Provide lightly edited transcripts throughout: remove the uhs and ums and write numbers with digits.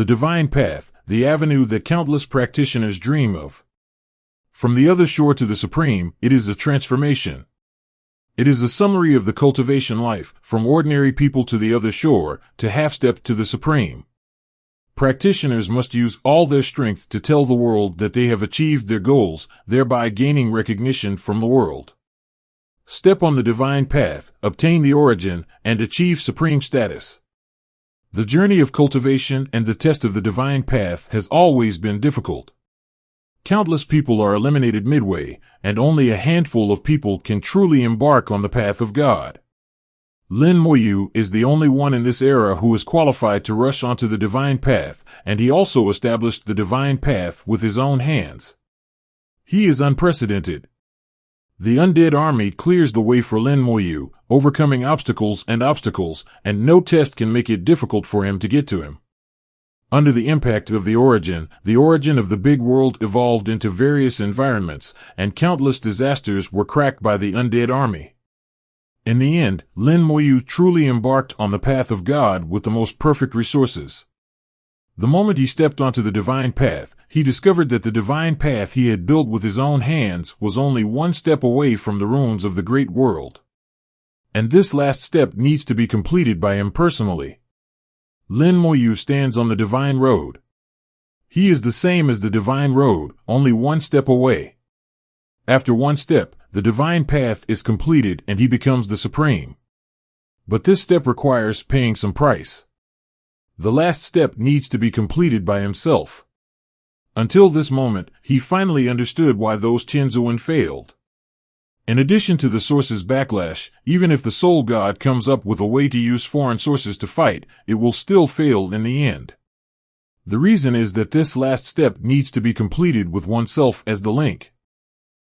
The divine path, the avenue that countless practitioners dream of. From the other shore to the supreme, it is a transformation. It is a summary of the cultivation life, from ordinary people to the other shore, to half-step to the supreme. Practitioners must use all their strength to tell the world that they have achieved their goals, thereby gaining recognition from the world. Step on the divine path, obtain the origin, and achieve supreme status. The journey of cultivation and the test of the divine path has always been difficult. Countless people are eliminated midway, and only a handful of people can truly embark on the path of God. Lin Moyu is the only one in this era who is qualified to rush onto the divine path, and he also established the divine path with his own hands. He is unprecedented. The undead army clears the way for Lin Moyu, overcoming obstacles, and no test can make it difficult for him to get to him. Under the impact of the origin of the big world evolved into various environments, and countless disasters were cracked by the undead army. In the end, Lin Moyu truly embarked on the path of God with the most perfect resources. The moment he stepped onto the divine path, he discovered that the divine path he had built with his own hands was only one step away from the ruins of the great world. And this last step needs to be completed by him personally. Lin Moyu stands on the divine road. He is the same as the divine road, only one step away. After one step, the divine path is completed and he becomes the supreme. But this step requires paying some price. The last step needs to be completed by himself. Until this moment, he finally understood why those Tianzuan failed. In addition to the source's backlash, even if the soul god comes up with a way to use foreign sources to fight, it will still fail in the end. The reason is that this last step needs to be completed with oneself as the link.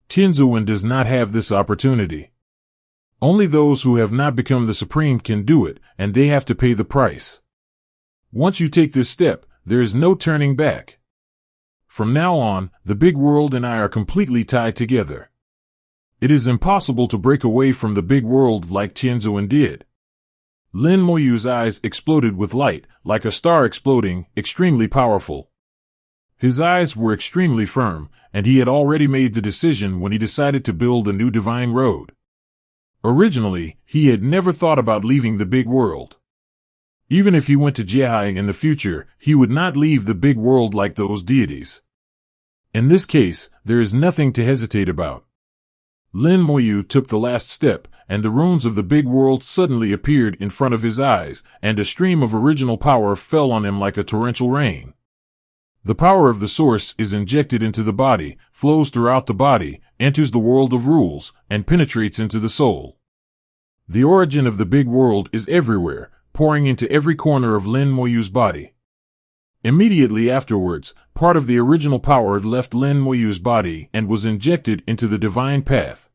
Tianzuan does not have this opportunity. Only those who have not become the supreme can do it, and they have to pay the price. Once you take this step, there is no turning back. From now on, the big world and I are completely tied together. It is impossible to break away from the big world like Tianzuan did. Lin Moyu's eyes exploded with light, like a star exploding, extremely powerful. His eyes were extremely firm, and he had already made the decision when he decided to build a new divine road. Originally, he had never thought about leaving the big world. Even if he went to Jiahai in the future, he would not leave the big world like those deities. In this case, there is nothing to hesitate about. Lin Moyu took the last step, and the ruins of the big world suddenly appeared in front of his eyes, and a stream of original power fell on him like a torrential rain. The power of the source is injected into the body, flows throughout the body, enters the world of rules, and penetrates into the soul. The origin of the big world is everywhere, pouring into every corner of Lin Moyu's body. Immediately afterwards, part of the original power left Lin Moyu's body and was injected into the divine path.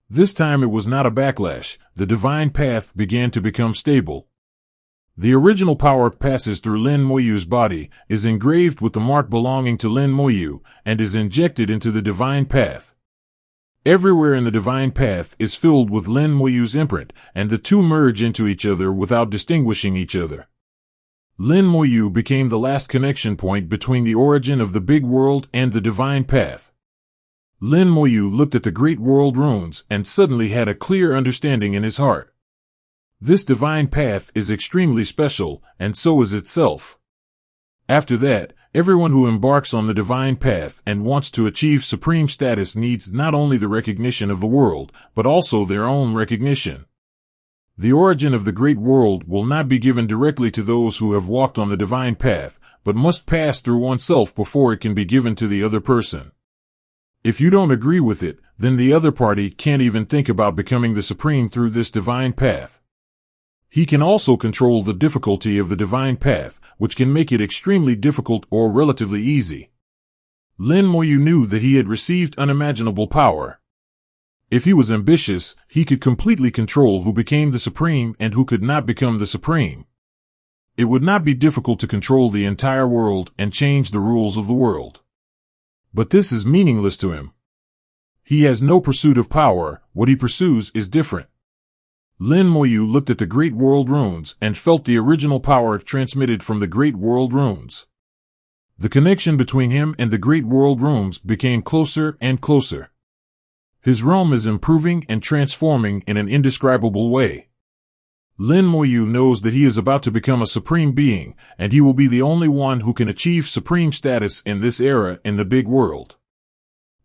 This time it was not a backlash, the divine path began to become stable. The original power passes through Lin Moyu's body, is engraved with the mark belonging to Lin Moyu, and is injected into the divine path. Everywhere in the divine path is filled with Lin Moyu's imprint, and the two merge into each other without distinguishing each other. Lin Moyu became the last connection point between the origin of the big world and the divine path. Lin Moyu looked at the great world runes and suddenly had a clear understanding in his heart. This divine path is extremely special, and so is itself. After that, everyone who embarks on the divine path and wants to achieve supreme status needs not only the recognition of the world, but also their own recognition. The origin of the great world will not be given directly to those who have walked on the divine path, but must pass through oneself before it can be given to the other person. If you don't agree with it, then the other party can't even think about becoming the supreme through this divine path. He can also control the difficulty of the divine path, which can make it extremely difficult or relatively easy. Lin Moyu knew that he had received unimaginable power. If he was ambitious, he could completely control who became the supreme and who could not become the supreme. It would not be difficult to control the entire world and change the rules of the world. But this is meaningless to him. He has no pursuit of power, what he pursues is different. Lin Moyu looked at the Great World Runes and felt the original power transmitted from the Great World Runes. The connection between him and the Great World Runes became closer and closer. His realm is improving and transforming in an indescribable way. Lin Moyu knows that he is about to become a supreme being, and he will be the only one who can achieve supreme status in this era in the big world.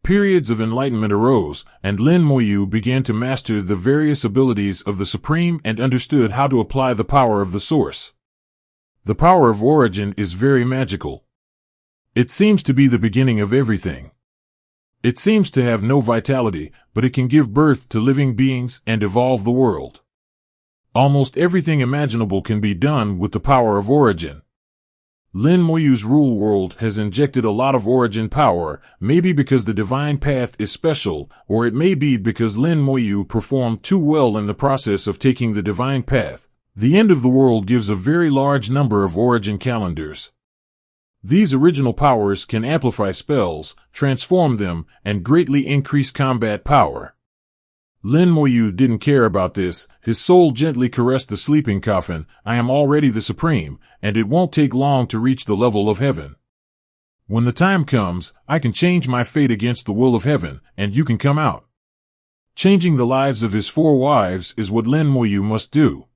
Periods of enlightenment arose, and Lin Moyu began to master the various abilities of the Supreme and understood how to apply the power of the Source. The power of origin is very magical. It seems to be the beginning of everything. It seems to have no vitality, but it can give birth to living beings and evolve the world. Almost everything imaginable can be done with the power of origin. Lin Moyu's rule world has injected a lot of origin power, maybe because the divine path is special, or it may be because Lin Moyu performed too well in the process of taking the divine path. The end of the world gives a very large number of origin calendars. These original powers can amplify spells, transform them, and greatly increase combat power. Lin Moyu didn't care about this. His soul gently caressed the sleeping coffin. I am already the Supreme, and it won't take long to reach the level of heaven. When the time comes, I can change my fate against the will of heaven, and you can come out. Changing the lives of his 4 wives is what Lin Moyu must do.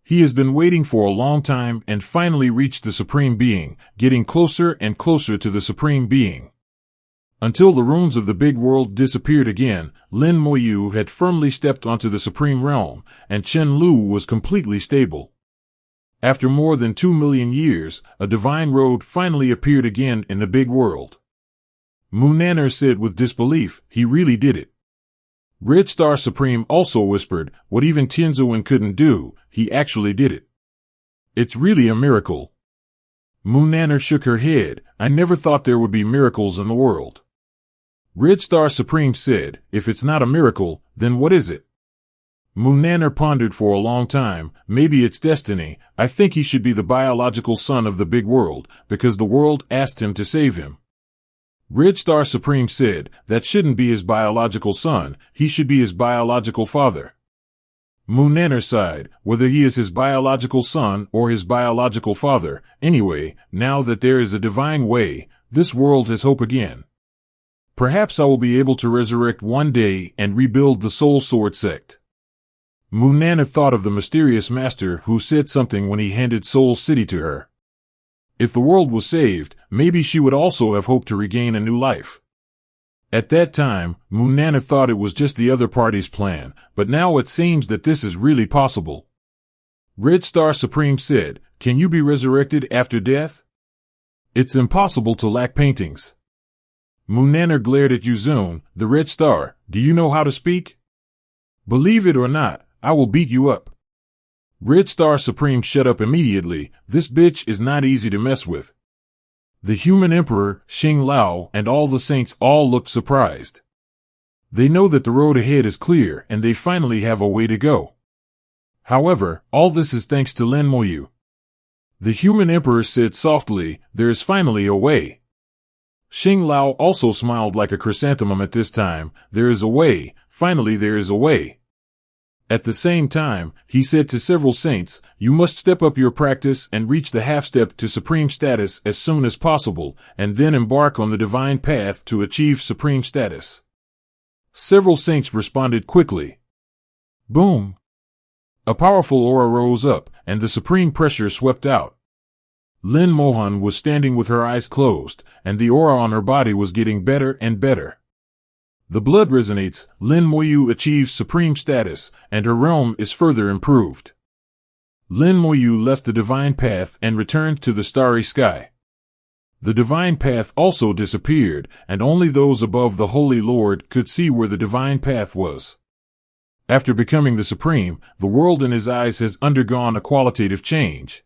He has been waiting for a long time and finally reached the Supreme Being, getting closer and closer to the Supreme Being. Until the runes of the big world disappeared again, Lin Moyu had firmly stepped onto the Supreme Realm, and Chen Lu was completely stable. After more than 2 million years, a divine road finally appeared again in the big world. Munaner said with disbelief, he really did it. Red Star Supreme also whispered, what even Tianzuan couldn't do, he actually did it. It's really a miracle. Munaner shook her head, I never thought there would be miracles in the world. Red Star Supreme said, if it's not a miracle, then what is it? Munaner pondered for a long time, maybe it's destiny. I think he should be the biological son of the big world, because the world asked him to save him. Red Star Supreme said, that shouldn't be his biological son, he should be his biological father. Munaner sighed, whether he is his biological son or his biological father, anyway, now that there is a divine way, this world has hope again. Perhaps I will be able to resurrect one day and rebuild the Soul Sword sect. Munaner thought of the mysterious master who said something when he handed Soul City to her. If the world was saved, maybe she would also have hoped to regain a new life. At that time, Munaner thought it was just the other party's plan, but now it seems that this is really possible. Red Star Supreme said, can you be resurrected after death? It's impossible to lack paintings. Munaner glared at Yuzun, the Red Star, do you know how to speak? Believe it or not, I will beat you up. Red Star Supreme shut up immediately, this bitch is not easy to mess with. The human emperor, Xing Lao, and all the saints all looked surprised. They know that the road ahead is clear and they finally have a way to go. However, all this is thanks to Lin Moyu. The human emperor said softly, there is finally a way. Xing Lao also smiled like a chrysanthemum at this time, there is a way, finally there is a way. At the same time, he said to several saints, you must step up your practice and reach the half-step to supreme status as soon as possible, and then embark on the divine path to achieve supreme status. Several saints responded quickly. Boom! A powerful aura rose up, and the supreme pressure swept out. Lin Mohan was standing with her eyes closed, and the aura on her body was getting better and better. The blood resonates, Lin Moyu achieves supreme status, and her realm is further improved. Lin Moyu left the divine path and returned to the starry sky. The divine path also disappeared, and only those above the Holy Lord could see where the divine path was. After becoming the Supreme, the world in his eyes has undergone a qualitative change.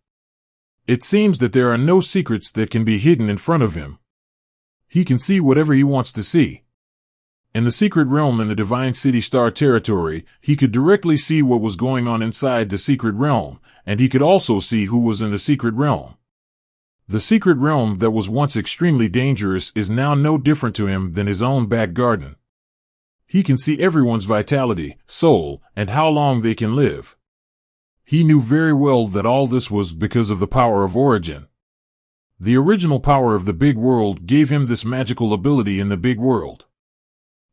It seems that there are no secrets that can be hidden in front of him. He can see whatever he wants to see. In the secret realm in the Divine City Star territory, he could directly see what was going on inside the secret realm, and he could also see who was in the secret realm. The secret realm that was once extremely dangerous is now no different to him than his own back garden. He can see everyone's vitality, soul, and how long they can live. He knew very well that all this was because of the power of origin. The original power of the big world gave him this magical ability in the big world.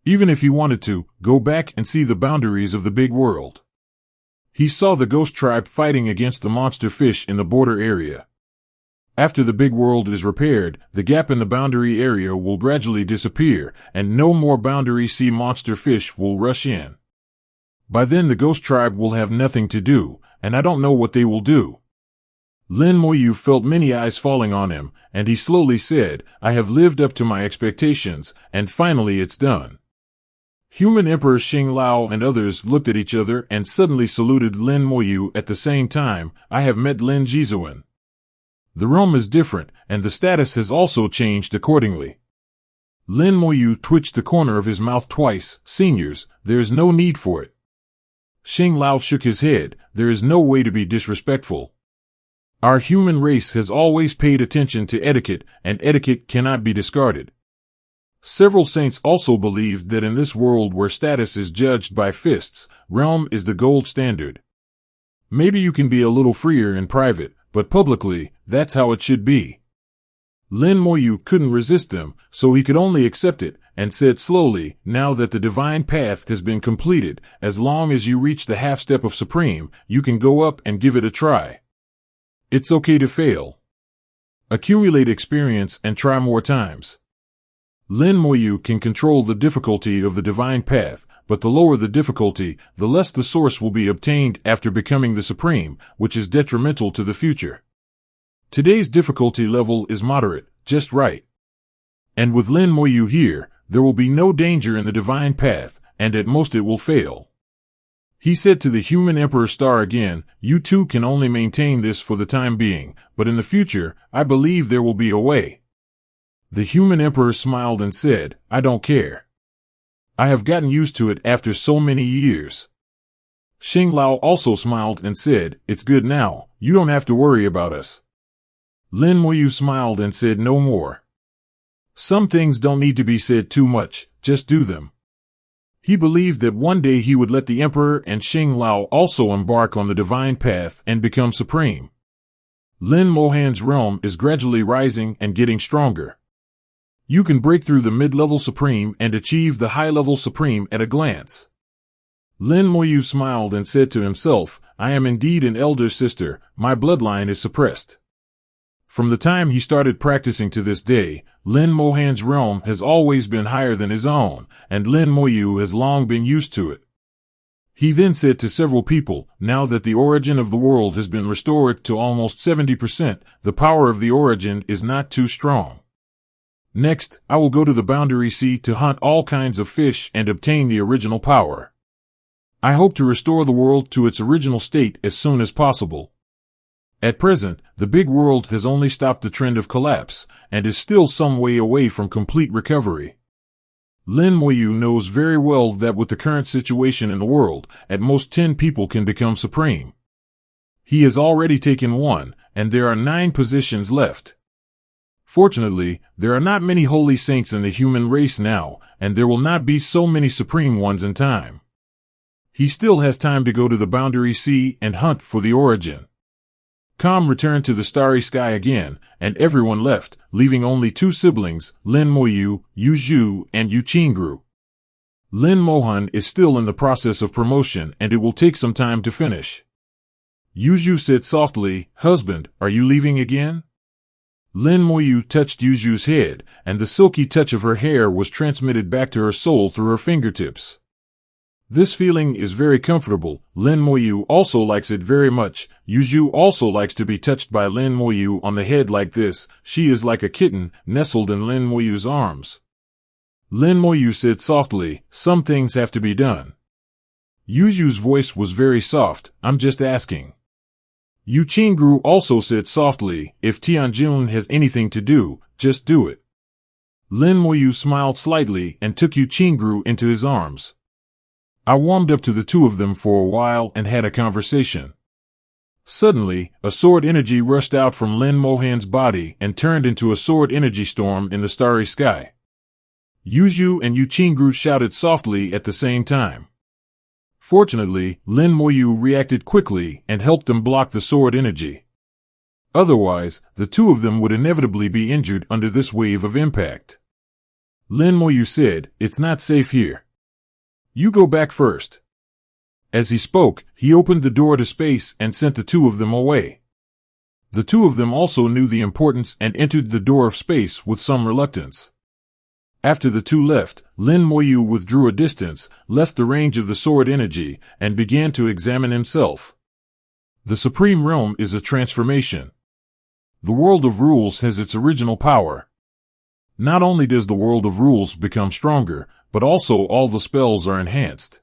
Even if he wanted to, go back and see the boundaries of the big world. He saw the ghost tribe fighting against the monster fish in the border area. After the big world is repaired, the gap in the boundary area will gradually disappear, and no more boundary sea monster fish will rush in. By then the ghost tribe will have nothing to do, and I don't know what they will do. Lin Moyu felt many eyes falling on him, and he slowly said, I have lived up to my expectations, and finally it's done. Human Emperor Xing Lao and others looked at each other and suddenly saluted Lin Moyu at the same time. I have met Lin Jizuan. The realm is different, and the status has also changed accordingly. Lin Moyu twitched the corner of his mouth twice. Seniors, there is no need for it. Xing Lao shook his head. There is no way to be disrespectful. Our human race has always paid attention to etiquette, and etiquette cannot be discarded. Several saints also believed that in this world where status is judged by fists, realm is the gold standard. Maybe you can be a little freer in private, but publicly, that's how it should be. Lin Moyu couldn't resist them, so he could only accept it, and said slowly, now that the divine path has been completed, as long as you reach the half step of supreme, you can go up and give it a try. It's okay to fail. Accumulate experience and try more times. Lin Moyu can control the difficulty of the divine path, but the lower the difficulty, the less the source will be obtained after becoming the supreme, which is detrimental to the future. Today's difficulty level is moderate, just right. And with Lin Moyu here, there will be no danger in the divine path, and at most it will fail. He said to the human Emperor Star again, you two can only maintain this for the time being, but in the future, I believe there will be a way. The human emperor smiled and said, I don't care. I have gotten used to it after so many years. Xing Lao also smiled and said, it's good now, you don't have to worry about us. Lin Moyu smiled and said no more. Some things don't need to be said too much, just do them. He believed that one day he would let the emperor and Xing Lao also embark on the divine path and become supreme. Lin Mohan's realm is gradually rising and getting stronger. You can break through the mid-level supreme and achieve the high-level supreme at a glance. Lin Moyu smiled and said to himself, I am indeed an elder sister, my bloodline is suppressed. From the time he started practicing to this day, Lin Mohan's realm has always been higher than his own, and Lin Moyu has long been used to it. He then said to several people, now that the origin of the world has been restored to almost 70%, the power of the origin is not too strong. Next, I will go to the boundary sea to hunt all kinds of fish and obtain the original power. I hope to restore the world to its original state as soon as possible. At present, the big world has only stopped the trend of collapse, and is still some way away from complete recovery. Lin Moyu knows very well that with the current situation in the world, at most 10 people can become supreme. He has already taken one, and there are 9 positions left. Fortunately, there are not many holy saints in the human race now, and there will not be so many supreme ones in time. He still has time to go to the boundary sea and hunt for the origin. Calm returned to the starry sky again, and everyone left, leaving only 2 siblings, Lin Moyu, Yu Zhu, and Yu Qingru. Lin Mohan is still in the process of promotion, and it will take some time to finish. Yu Zhu said softly, husband, are you leaving again? Lin Moyu touched Yu Zhu's head, and the silky touch of her hair was transmitted back to her soul through her fingertips. This feeling is very comfortable. Lin Moyu also likes it very much. Yu Zhu also likes to be touched by Lin Moyu on the head like this. She is like a kitten, nestled in Lin Moyu's arms. Lin Moyu said softly, some things have to be done. Yu Zhu's voice was very soft, I'm just asking. Yu Qingru also said softly, if Tianjun has anything to do, just do it. Lin Moyu smiled slightly and took Yu Qingru into his arms. I warmed up to the 2 of them for a while and had a conversation. Suddenly, a sword energy rushed out from Lin Mohan's body and turned into a sword energy storm in the starry sky. Yuzu and Yuchingru shouted softly at the same time. Fortunately, Lin Moyu reacted quickly and helped them block the sword energy. Otherwise, the two of them would inevitably be injured under this wave of impact. Lin Moyu said, "It's not safe here. You go back first." As he spoke, he opened the door to space and sent the two of them away. The two of them also knew the importance and entered the door of space with some reluctance. After the two left, Lin Moyu withdrew a distance, left the range of the sword energy, and began to examine himself. The Supreme Realm is a transformation. The World of Rules has its original power. Not only does the World of Rules become stronger, but also all the spells are enhanced.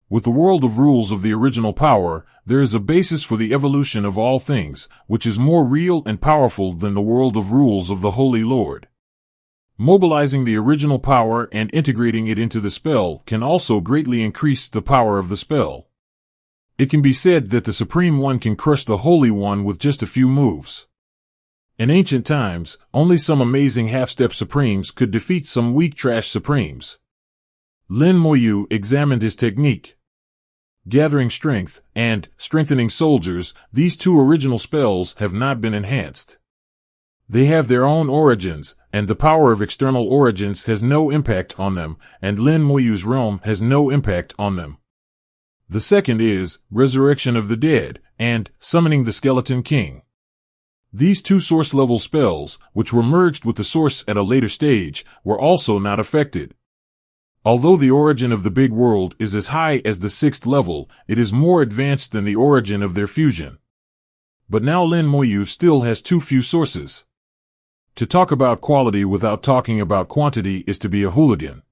With the World of Rules of the original power, there is a basis for the evolution of all things, which is more real and powerful than the World of Rules of the Holy Lord. Mobilizing the original power and integrating it into the spell can also greatly increase the power of the spell. It can be said that the Supreme One can crush the Holy One with just a few moves. In ancient times, only some amazing half-step Supremes could defeat some weak trash Supremes. Lin Moyu examined his technique. Gathering strength and strengthening soldiers, these two original spells have not been enhanced. They have their own origins, and the power of external origins has no impact on them, and Lin Moyu's realm has no impact on them. The second is Resurrection of the Dead and Summoning the Skeleton King. These two source-level spells, which were merged with the source at a later stage, were also not affected. Although the origin of the big world is as high as the 6th level, it is more advanced than the origin of their fusion. But now Lin Moyu still has too few sources. To talk about quality without talking about quantity is to be a hooligan.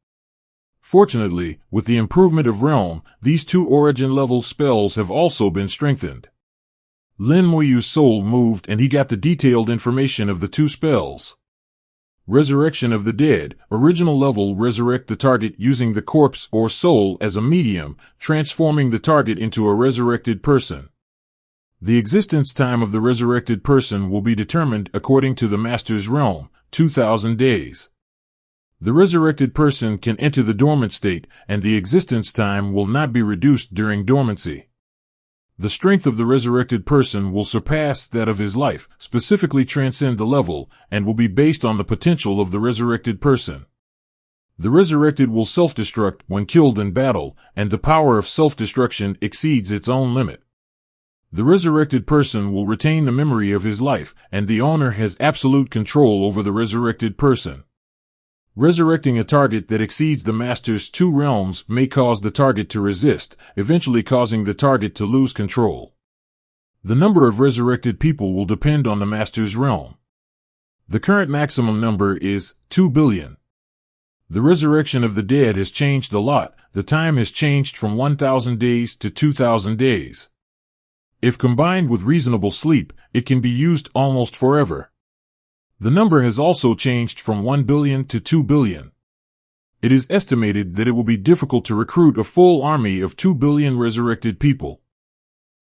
Fortunately, with the improvement of Realm, these two origin-level spells have also been strengthened. Lin Moyu's soul moved and he got the detailed information of the two spells. Resurrection of the Dead, original level, resurrect the target using the corpse or soul as a medium, transforming the target into a resurrected person. The existence time of the resurrected person will be determined according to the Master's realm, 2,000 days. The resurrected person can enter the dormant state, and the existence time will not be reduced during dormancy. The strength of the resurrected person will surpass that of his life, specifically transcend the level, and will be based on the potential of the resurrected person. The resurrected will self-destruct when killed in battle, and the power of self-destruction exceeds its own limit. The resurrected person will retain the memory of his life, and the owner has absolute control over the resurrected person. Resurrecting a target that exceeds the Master's 2 realms may cause the target to resist, eventually causing the target to lose control. The number of resurrected people will depend on the Master's realm. The current maximum number is 2 billion. The resurrection of the dead has changed a lot. The time has changed from 1,000 days to 2,000 days. If combined with reasonable sleep, it can be used almost forever. The number has also changed from 1 billion to 2 billion. It is estimated that it will be difficult to recruit a full army of 2 billion resurrected people.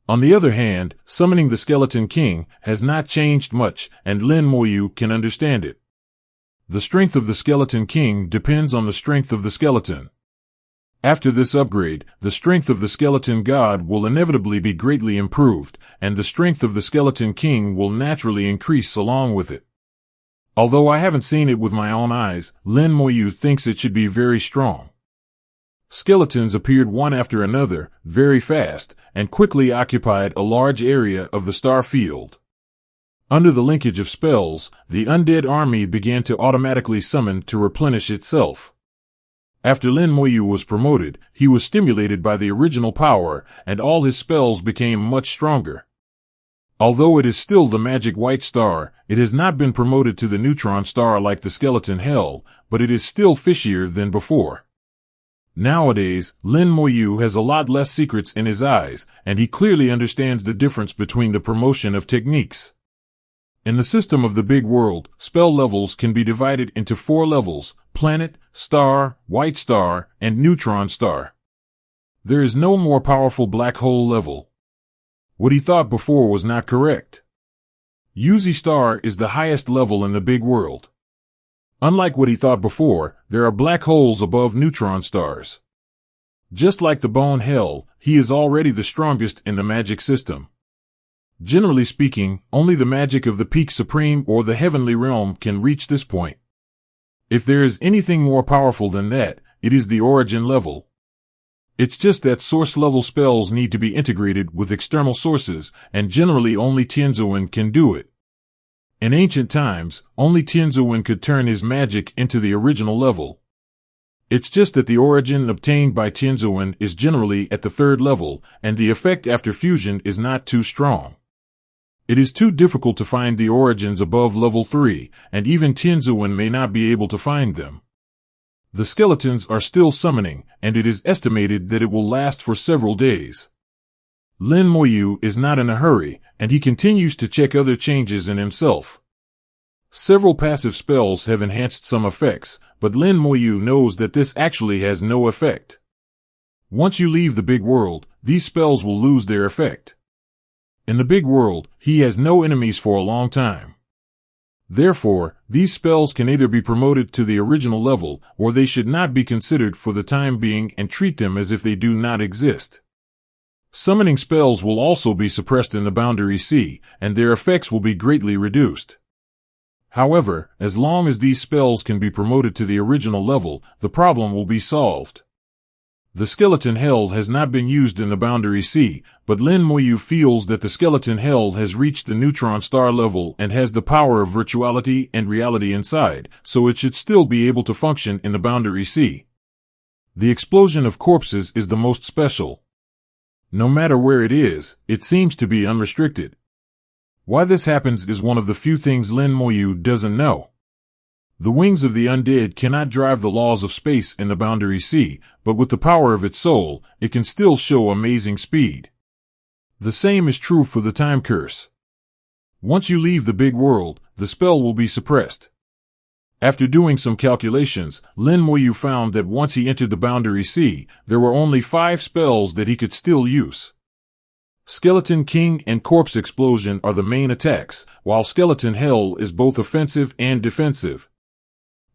On the other hand, summoning the Skeleton King has not changed much, and Lin Moyu can understand it. The strength of the Skeleton King depends on the strength of the skeleton. After this upgrade, the strength of the Skeleton God will inevitably be greatly improved, and the strength of the Skeleton King will naturally increase along with it. Although I haven't seen it with my own eyes, Lin Moyu thinks it should be very strong. Skeletons appeared one after another, very fast, and quickly occupied a large area of the star field. Under the linkage of spells, the undead army began to automatically summon to replenish itself. After Lin Moyu was promoted, he was stimulated by the original power, and all his spells became much stronger. Although it is still the magic white star, it has not been promoted to the neutron star like the skeleton hell, but it is still fishier than before. Nowadays, Lin Moyu has a lot less secrets in his eyes, and he clearly understands the difference between the promotion of techniques. In the system of the big world, spell levels can be divided into 4 levels: planet, star, white star, and neutron star. There is no more powerful black hole level. What he thought before was not correct. UZ star is the highest level in the big world. Unlike what he thought before, there are black holes above neutron stars. Just like the bone hell, he is already the strongest in the magic system. Generally speaking, only the magic of the peak supreme or the heavenly realm can reach this point. If there is anything more powerful than that, it is the origin level. It's just that source-level spells need to be integrated with external sources, and generally only Tianzuan can do it. In ancient times, only Tianzuan could turn his magic into the original level. It's just that the origin obtained by Tianzuan is generally at the third level, and the effect after fusion is not too strong. It is too difficult to find the origins above level 3, and even Tianzuan may not be able to find them. The skeletons are still summoning, and it is estimated that it will last for several days. Lin Moyu is not in a hurry, and he continues to check other changes in himself. Several passive spells have enhanced some effects, but Lin Moyu knows that this actually has no effect. Once you leave the big world, these spells will lose their effect. In the big world, he has no enemies for a long time. Therefore, these spells can either be promoted to the original level, or they should not be considered for the time being and treat them as if they do not exist. Summoning spells will also be suppressed in the Boundary Sea, and their effects will be greatly reduced. However, as long as these spells can be promoted to the original level, the problem will be solved. The skeleton hell has not been used in the Boundary Sea, but Lin Moyu feels that the skeleton hell has reached the neutron star level and has the power of virtuality and reality inside, so it should still be able to function in the Boundary Sea. The explosion of corpses is the most special. No matter where it is, it seems to be unrestricted. Why this happens is one of the few things Lin Moyu doesn't know. The wings of the undead cannot drive the laws of space in the Boundary Sea, but with the power of its soul, it can still show amazing speed. The same is true for the time curse. Once you leave the big world, the spell will be suppressed. After doing some calculations, Lin Moyu found that once he entered the Boundary Sea, there were only 5 spells that he could still use. Skeleton King and Corpse Explosion are the main attacks, while Skeleton Hell is both offensive and defensive.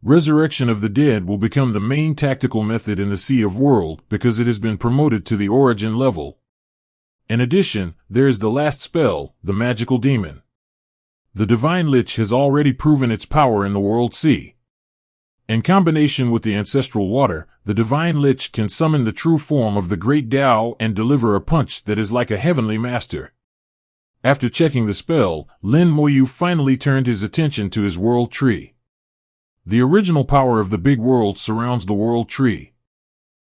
Resurrection of the Dead will become the main tactical method in the Sea of World because it has been promoted to the origin level. In addition, there is the last spell, the Magical Demon. The Divine Lich has already proven its power in the World Sea. In combination with the Ancestral Water, the Divine Lich can summon the true form of the Great Tao and deliver a punch that is like a heavenly master. After checking the spell, Lin Moyu finally turned his attention to his World Tree. The original power of the big world surrounds the World Tree.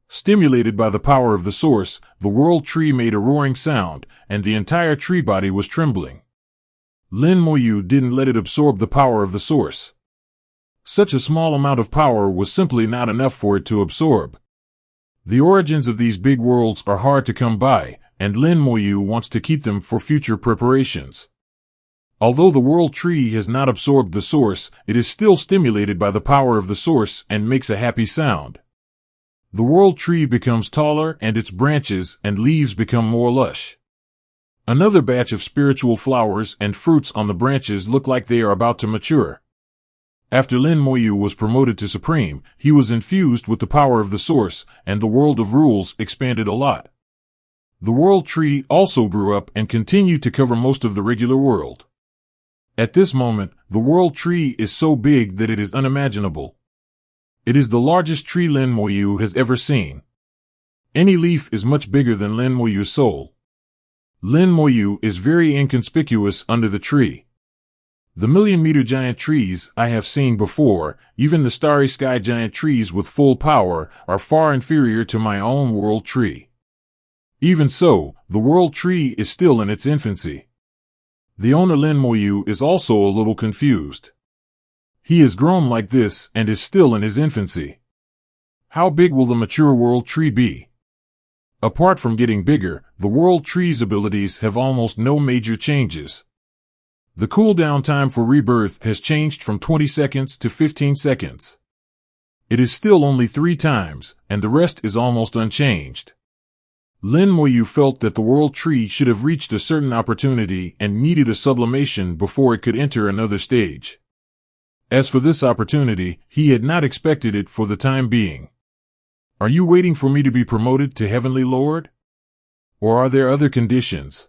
Stimulated by the power of the source, the World Tree made a roaring sound, and the entire tree body was trembling. Lin Moyu didn't let it absorb the power of the source. Such a small amount of power was simply not enough for it to absorb. The origins of these big worlds are hard to come by, and Lin Moyu wants to keep them for future preparations. Although the World Tree has not absorbed the source, it is still stimulated by the power of the source and makes a happy sound. The World Tree becomes taller and its branches and leaves become more lush. Another batch of spiritual flowers and fruits on the branches look like they are about to mature. After Lin Moyu was promoted to Supreme, he was infused with the power of the source, and the world of rules expanded a lot. The World Tree also grew up and continued to cover most of the regular world. At this moment, the World Tree is so big that it is unimaginable. It is the largest tree Lin Moyu has ever seen. Any leaf is much bigger than Lin Moyu's soul. Lin Moyu is very inconspicuous under the tree. The million-meter giant trees I have seen before, even the starry sky giant trees with full power, are far inferior to my own World Tree. Even so, the World Tree is still in its infancy. The owner Lin Moyu is also a little confused. He has grown like this and is still in his infancy. How big will the mature World Tree be? Apart from getting bigger, the World Tree's abilities have almost no major changes. The cooldown time for rebirth has changed from 20 seconds to 15 seconds. It is still only 3 times, and the rest is almost unchanged. Lin Moyu felt that the World Tree should have reached a certain opportunity and needed a sublimation before it could enter another stage. As for this opportunity, he had not expected it for the time being. Are you waiting for me to be promoted to Heavenly Lord? Or are there other conditions?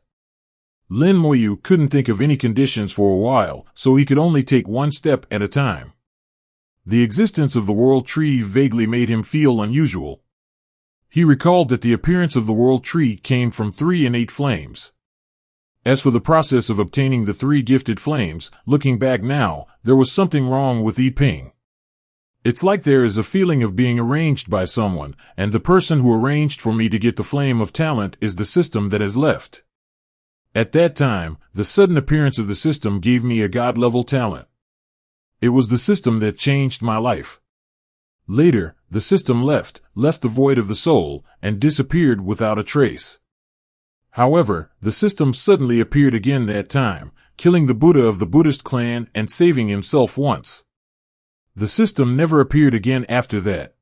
Lin Moyu couldn't think of any conditions for a while, so he could only take one step at a time. The existence of the World Tree vaguely made him feel unusual. He recalled that the appearance of the World Tree came from 3 innate flames. As for the process of obtaining the 3 gifted flames, looking back now, there was something wrong with Yi Ping. It's like there is a feeling of being arranged by someone, and the person who arranged for me to get the flame of talent is the system that has left. At that time, the sudden appearance of the system gave me a god-level talent. It was the system that changed my life. Later, the system left the void of the soul, and disappeared without a trace. However, the system suddenly appeared again that time, killing the Buddha of the Buddhist clan and saving himself once. The system never appeared again after that.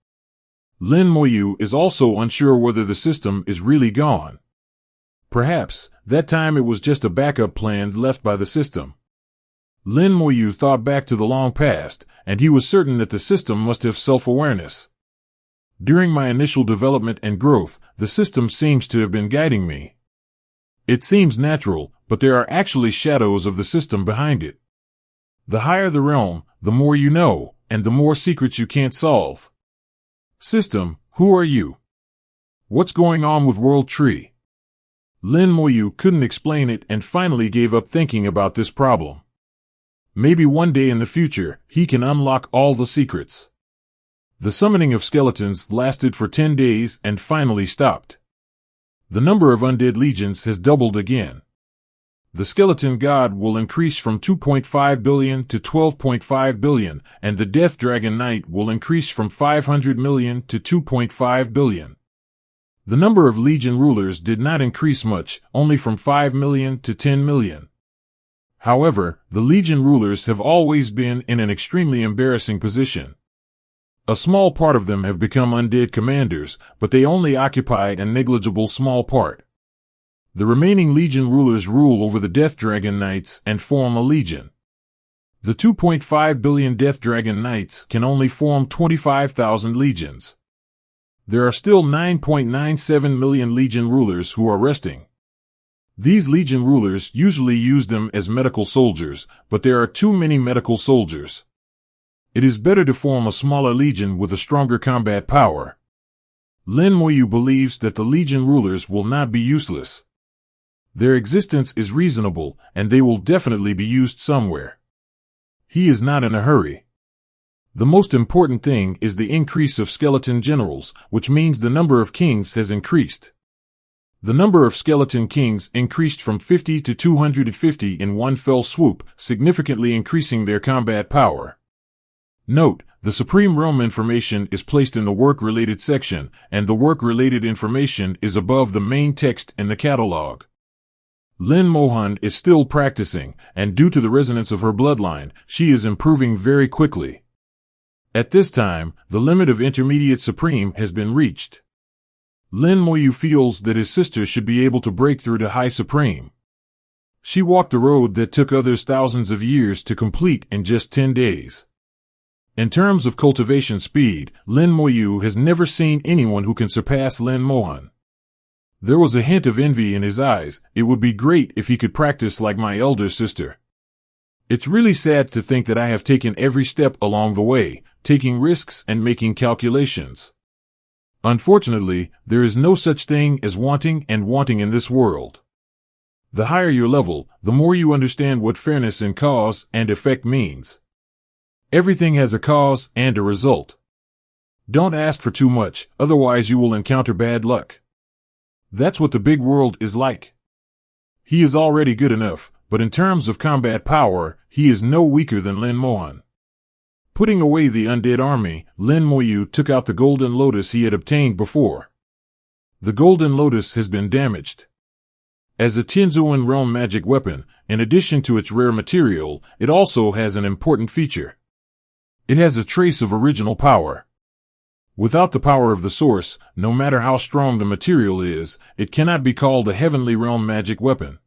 Lin Moyu is also unsure whether the system is really gone. Perhaps, that time it was just a backup plan left by the system. Lin Moyu thought back to the long past, and he was certain that the system must have self-awareness. During my initial development and growth, the system seems to have been guiding me. It seems natural, but there are actually shadows of the system behind it. The higher the realm, the more you know, and the more secrets you can't solve. System, who are you? What's going on with World Tree? Lin Moyu couldn't explain it and finally gave up thinking about this problem. Maybe one day in the future, he can unlock all the secrets. The summoning of skeletons lasted for 10 days and finally stopped. The number of undead legions has doubled again. The skeleton god will increase from 2.5 billion to 12.5 billion, and the Death Dragon Knight will increase from 500 million to 2.5 billion. The number of legion rulers did not increase much, only from 5 million to 10 million. However, the legion rulers have always been in an extremely embarrassing position. A small part of them have become undead commanders, but they only occupy a negligible small part. The remaining legion rulers rule over the Death Dragon Knights and form a legion. The 2.5 billion Death Dragon Knights can only form 25,000 legions. There are still 9.97 million legion rulers who are resting. These legion rulers usually use them as medical soldiers, but there are too many medical soldiers. It is better to form a smaller legion with a stronger combat power. Lin Moyu believes that the legion rulers will not be useless. Their existence is reasonable, and they will definitely be used somewhere. He is not in a hurry. The most important thing is the increase of skeleton generals, which means the number of kings has increased. The number of skeleton kings increased from 50 to 250 in one fell swoop, significantly increasing their combat power. Note, the Supreme Realm information is placed in the work-related section, and the work-related information is above the main text in the catalog. Lin Mohan is still practicing, and due to the resonance of her bloodline, she is improving very quickly. At this time, the limit of Intermediate Supreme has been reached. Lin Moyu feels that his sister should be able to break through to High Supreme. She walked a road that took others thousands of years to complete in just 10 days. In terms of cultivation speed, Lin Moyu has never seen anyone who can surpass Lin Mohan. There was a hint of envy in his eyes. It would be great if he could practice like my elder sister. It's really sad to think that I have taken every step along the way, taking risks and making calculations. Unfortunately, there is no such thing as wanting and wanting in this world. The higher your level, the more you understand what fairness in cause and effect means. Everything has a cause and a result. Don't ask for too much, otherwise you will encounter bad luck. That's what the big world is like. He is already good enough, but in terms of combat power, he is no weaker than Lin Mohan. Putting away the undead army, Lin Moyu took out the golden lotus he had obtained before. The golden lotus has been damaged. As a Tianzuan realm magic weapon, in addition to its rare material, it also has an important feature. It has a trace of original power. Without the power of the source, no matter how strong the material is, it cannot be called a heavenly realm magic weapon.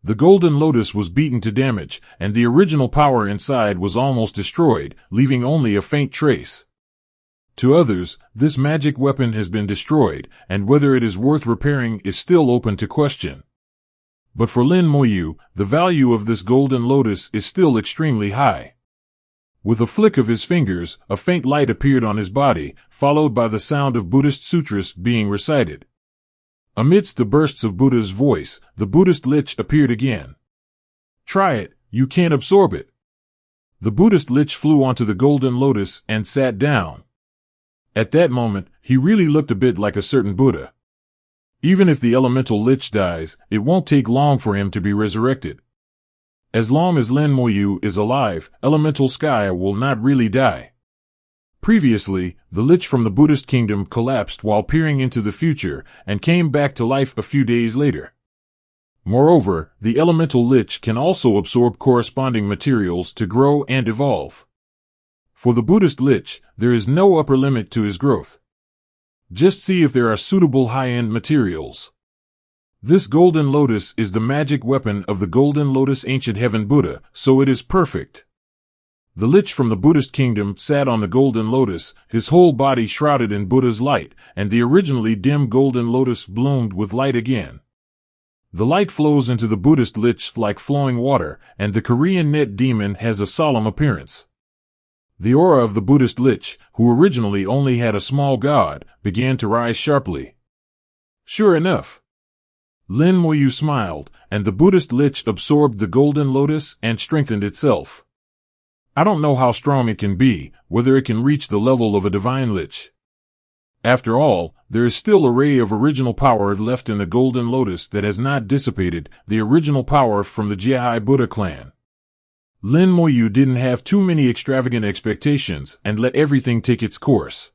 The golden lotus was beaten to damage, and the original power inside was almost destroyed, leaving only a faint trace. To others, this magic weapon has been destroyed, and whether it is worth repairing is still open to question. But for Lin Moyu, the value of this golden lotus is still extremely high. With a flick of his fingers, a faint light appeared on his body, followed by the sound of Buddhist sutras being recited. Amidst the bursts of Buddha's voice, the Buddhist lich appeared again. "Try it, you can't absorb it." The Buddhist lich flew onto the golden lotus and sat down. At that moment, he really looked a bit like a certain Buddha. Even if the elemental lich dies, it won't take long for him to be resurrected. As long as Lin Moyu is alive, elemental sky will not really die. Previously, the lich from the Buddhist kingdom collapsed while peering into the future and came back to life a few days later. Moreover, the elemental lich can also absorb corresponding materials to grow and evolve. For the Buddhist lich, there is no upper limit to his growth. Just see if there are suitable high-end materials. This golden lotus is the magic weapon of the golden lotus ancient heaven Buddha, so it is perfect. The lich from the Buddhist kingdom sat on the golden lotus, his whole body shrouded in Buddha's light, and the originally dim golden lotus bloomed with light again. The light flows into the Buddhist lich like flowing water, and the Korean net demon has a solemn appearance. The aura of the Buddhist lich, who originally only had a small god, began to rise sharply. Sure enough, Lin Moyu smiled, and the Buddhist lich absorbed the golden lotus and strengthened itself. I don't know how strong it can be, whether it can reach the level of a divine lich. After all, there is still a ray of original power left in the golden lotus that has not dissipated, the original power from the Jiahai Buddha clan. Lin Moyu didn't have too many extravagant expectations and let everything take its course.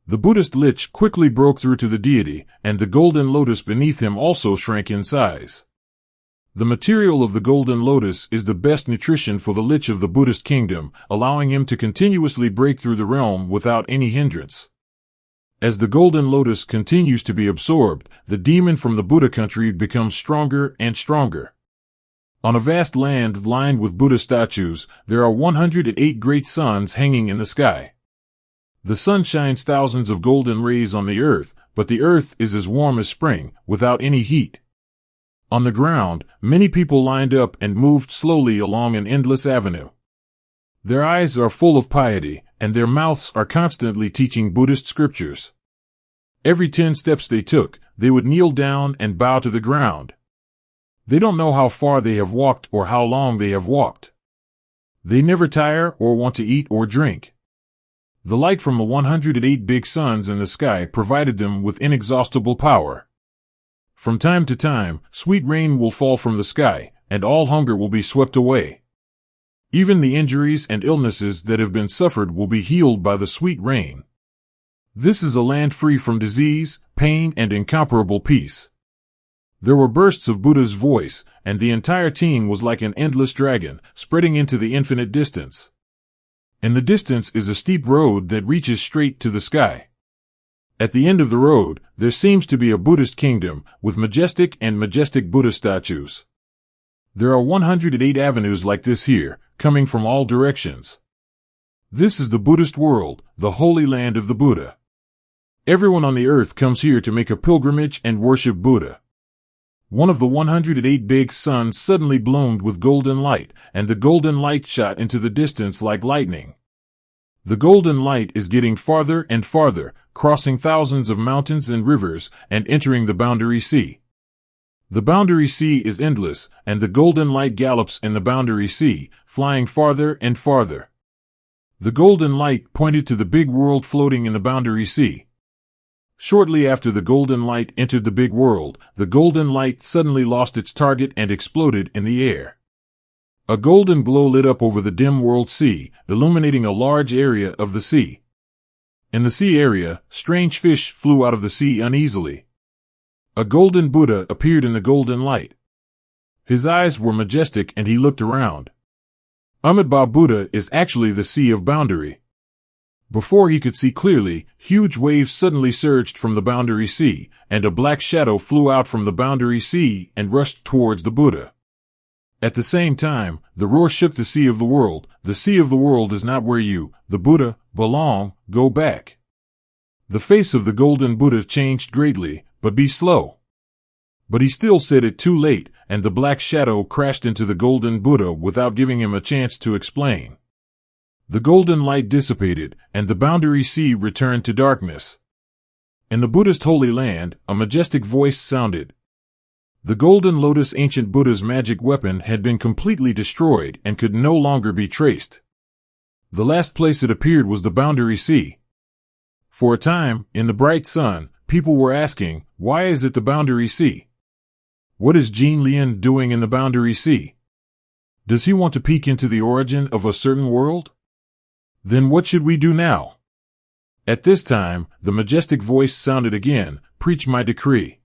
The Buddhist lich quickly broke through to the deity, and the golden lotus beneath him also shrank in size. The material of the golden lotus is the best nutrition for the lich of the Buddhist kingdom, allowing him to continuously break through the realm without any hindrance. As the golden lotus continues to be absorbed, the demon from the Buddha country becomes stronger and stronger. On a vast land lined with Buddha statues, there are 108 great suns hanging in the sky. The sun shines thousands of golden rays on the earth, but the earth is as warm as spring, without any heat. On the ground, many people lined up and moved slowly along an endless avenue. Their eyes are full of piety, and their mouths are constantly teaching Buddhist scriptures. Every 10 steps they took, they would kneel down and bow to the ground. They don't know how far they have walked or how long they have walked. They never tire or want to eat or drink. The light from the 108 big suns in the sky provided them with inexhaustible power. From time to time, sweet rain will fall from the sky, and all hunger will be swept away. Even the injuries and illnesses that have been suffered will be healed by the sweet rain. This is a land free from disease, pain, and incomparable peace. There were bursts of Buddha's voice, and the entire scene was like an endless dragon, spreading into the infinite distance. In the distance is a steep road that reaches straight to the sky. At the end of the road, there seems to be a Buddhist kingdom, with majestic Buddha statues. There are 108 avenues like this here, coming from all directions. This is the Buddhist world, the holy land of the Buddha. Everyone on the earth comes here to make a pilgrimage and worship Buddha. One of the 108 big suns suddenly bloomed with golden light, and the golden light shot into the distance like lightning. The golden light is getting farther and farther, crossing thousands of mountains and rivers, and entering the boundary sea. The boundary sea is endless, and the golden light gallops in the boundary sea, flying farther and farther. The golden light pointed to the big world floating in the boundary sea. Shortly after the golden light entered the big world, the golden light suddenly lost its target and exploded in the air. A golden glow lit up over the dim world sea, illuminating a large area of the sea. In the sea area, strange fish flew out of the sea uneasily. A golden Buddha appeared in the golden light. His eyes were majestic and he looked around. Amitabha Buddha is actually the sea of boundary. Before he could see clearly, huge waves suddenly surged from the boundary sea, and a black shadow flew out from the boundary sea and rushed towards the Buddha. At the same time, the roar shook the sea of the world. The sea of the world is not where you, the Buddha, belong. Go back. The face of the golden Buddha changed greatly, but be slow. But he still said it too late, and the black shadow crashed into the golden Buddha without giving him a chance to explain. The golden light dissipated, and the boundary sea returned to darkness. In the Buddhist holy land, a majestic voice sounded. The golden lotus, ancient Buddha's magic weapon, had been completely destroyed and could no longer be traced. The last place it appeared was the boundary sea. For a time, in the bright sun, people were asking, why is it the boundary sea? What is Jin Lian doing in the boundary sea? Does he want to peek into the origin of a certain world? Then what should we do now? At this time, the majestic voice sounded again, preach my decree.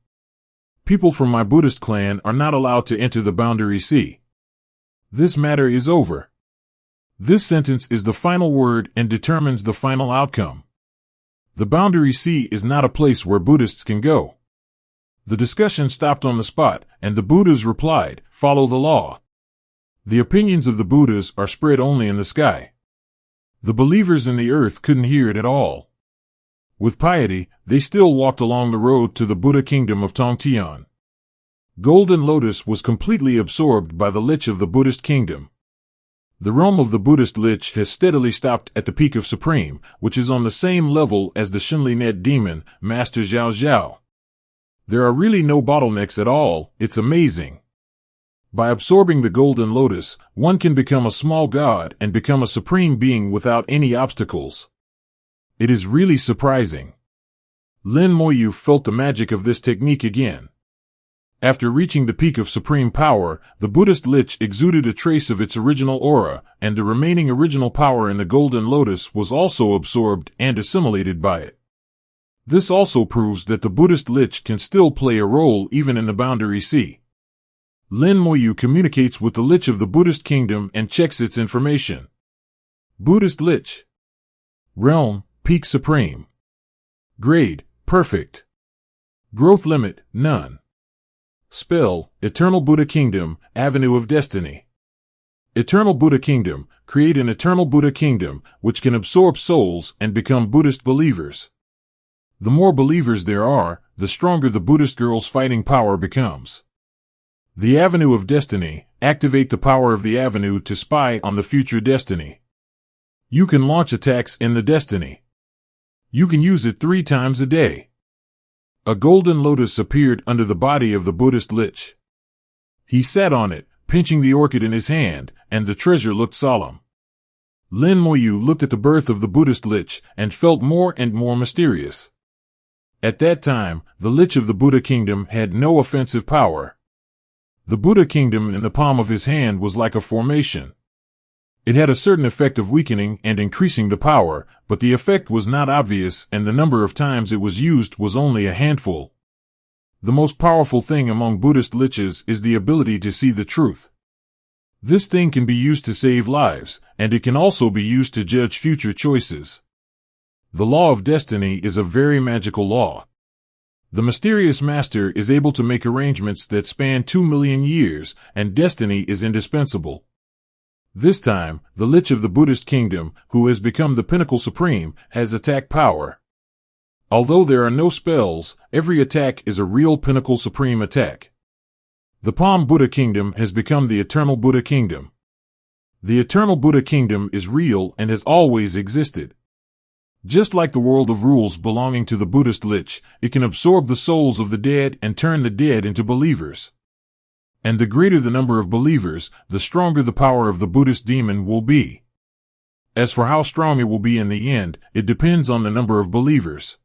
People from my Buddhist clan are not allowed to enter the boundary sea. This matter is over. This sentence is the final word and determines the final outcome. The boundary sea is not a place where Buddhists can go. The discussion stopped on the spot, and the Buddhas replied, follow the law. The opinions of the Buddhas are spread only in the sky. The believers in the earth couldn't hear it at all. With piety, they still walked along the road to the Buddha kingdom of Tongtian. Golden Lotus was completely absorbed by the Lich of the Buddhist kingdom. The realm of the Buddhist Lich has steadily stopped at the peak of Supreme, which is on the same level as the Shinli-net demon, Master Zhao Zhao. There are really no bottlenecks at all. It's amazing. By absorbing the Golden Lotus, one can become a small god and become a supreme being without any obstacles. It is really surprising. Lin Moyu felt the magic of this technique again. After reaching the peak of supreme power, the Buddhist Lich exuded a trace of its original aura, and the remaining original power in the Golden Lotus was also absorbed and assimilated by it. This also proves that the Buddhist Lich can still play a role even in the boundary sea. Lin Moyu communicates with the Lich of the Buddhist kingdom and checks its information. Buddhist Lich. Realm, Peak Supreme. Grade, Perfect. Growth limit, None. Spell, Eternal Buddha Kingdom, Avenue of Destiny. Eternal Buddha Kingdom, create an Eternal Buddha Kingdom, which can absorb souls and become Buddhist believers. The more believers there are, the stronger the Buddhist girl's fighting power becomes. The Avenue of Destiny, activate the power of the Avenue to spy on the future destiny. You can launch attacks in the destiny. You can use it 3 times a day. A golden lotus appeared under the body of the Buddhist Lich. He sat on it, pinching the orchid in his hand, and the treasure looked solemn. Lin Moyu looked at the birth of the Buddhist Lich and felt more and more mysterious. At that time, the Lich of the Buddha Kingdom had no offensive power. The Buddha Kingdom in the palm of his hand was like a formation. It had a certain effect of weakening and increasing the power, but the effect was not obvious and the number of times it was used was only a handful. The most powerful thing among Buddhist liches is the ability to see the truth. This thing can be used to save lives, and it can also be used to judge future choices. The law of destiny is a very magical law. The mysterious master is able to make arrangements that span 2 million years, and destiny is indispensable. This time, the Lich of the Buddhist kingdom, who has become the pinnacle supreme, has attack power. Although there are no spells, every attack is a real pinnacle supreme attack. The Palm Buddha kingdom has become the Eternal Buddha kingdom. The Eternal Buddha kingdom is real and has always existed. Just like the world of rules belonging to the Buddhist Lich, it can absorb the souls of the dead and turn the dead into believers. And the greater the number of believers, the stronger the power of the Buddhist demon will be. As for how strong it will be in the end, it depends on the number of believers.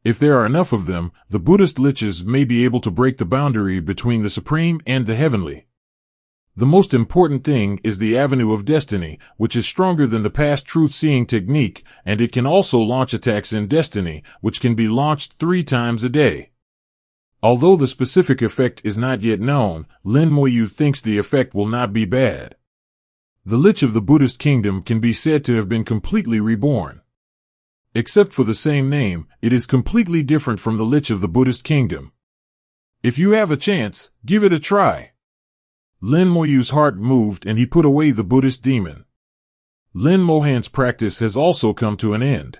If there are enough of them, the Buddhist liches may be able to break the boundary between the supreme and the heavenly. The most important thing is the Avenue of Destiny, which is stronger than the past truth-seeing technique, and it can also launch attacks in destiny, which can be launched 3 times a day. Although the specific effect is not yet known, Lin Moyu thinks the effect will not be bad. The Lich of the Buddhist kingdom can be said to have been completely reborn. Except for the same name, it is completely different from the Lich of the Buddhist kingdom. If you have a chance, give it a try. Lin Moyu's heart moved and he put away the Buddhist demon. Lin Mohan's practice has also come to an end.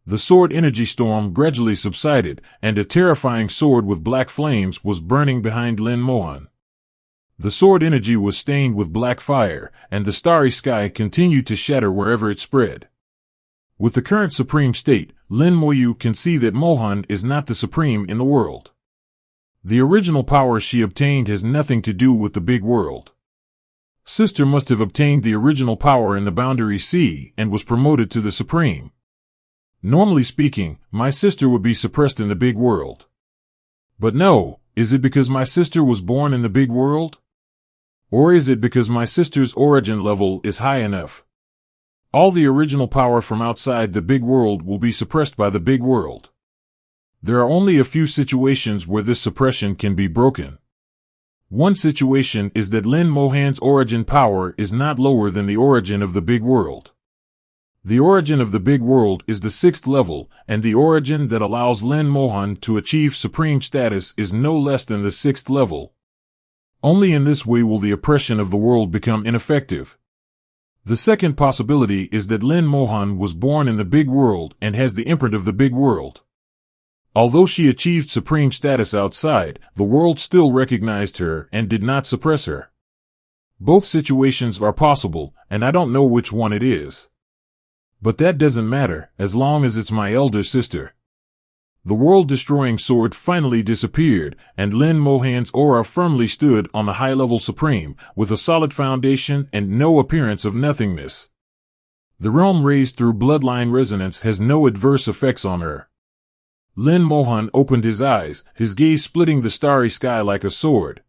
The sword energy storm gradually subsided, and a terrifying sword with black flames was burning behind Lin Mohan. The sword energy was stained with black fire, and the starry sky continued to shatter wherever it spread. With the current supreme state, Lin Moyu can see that Mohan is not the supreme in the world. The original power she obtained has nothing to do with the big world. Sister must have obtained the original power in the Boundary Sea and was promoted to the supreme. Normally speaking, my sister would be suppressed in the big world. But no, is it because my sister was born in the big world? Or is it because my sister's origin level is high enough? All the original power from outside the big world will be suppressed by the big world. There are only a few situations where this suppression can be broken. One situation is that Lin Mohan's origin power is not lower than the origin of the big world. The origin of the big world is the 6th level, and the origin that allows Lin Mohan to achieve supreme status is no less than the 6th level. Only in this way will the oppression of the world become ineffective. The second possibility is that Lin Mohan was born in the big world and has the imprint of the big world. Although she achieved supreme status outside, the world still recognized her and did not suppress her. Both situations are possible, and I don't know which one it is. But that doesn't matter, as long as it's my elder sister. The world-destroying sword finally disappeared, and Lin Mohan's aura firmly stood on the high-level supreme, with a solid foundation and no appearance of nothingness. The realm raised through bloodline resonance has no adverse effects on her. Lin Mohan opened his eyes, his gaze splitting the starry sky like a sword.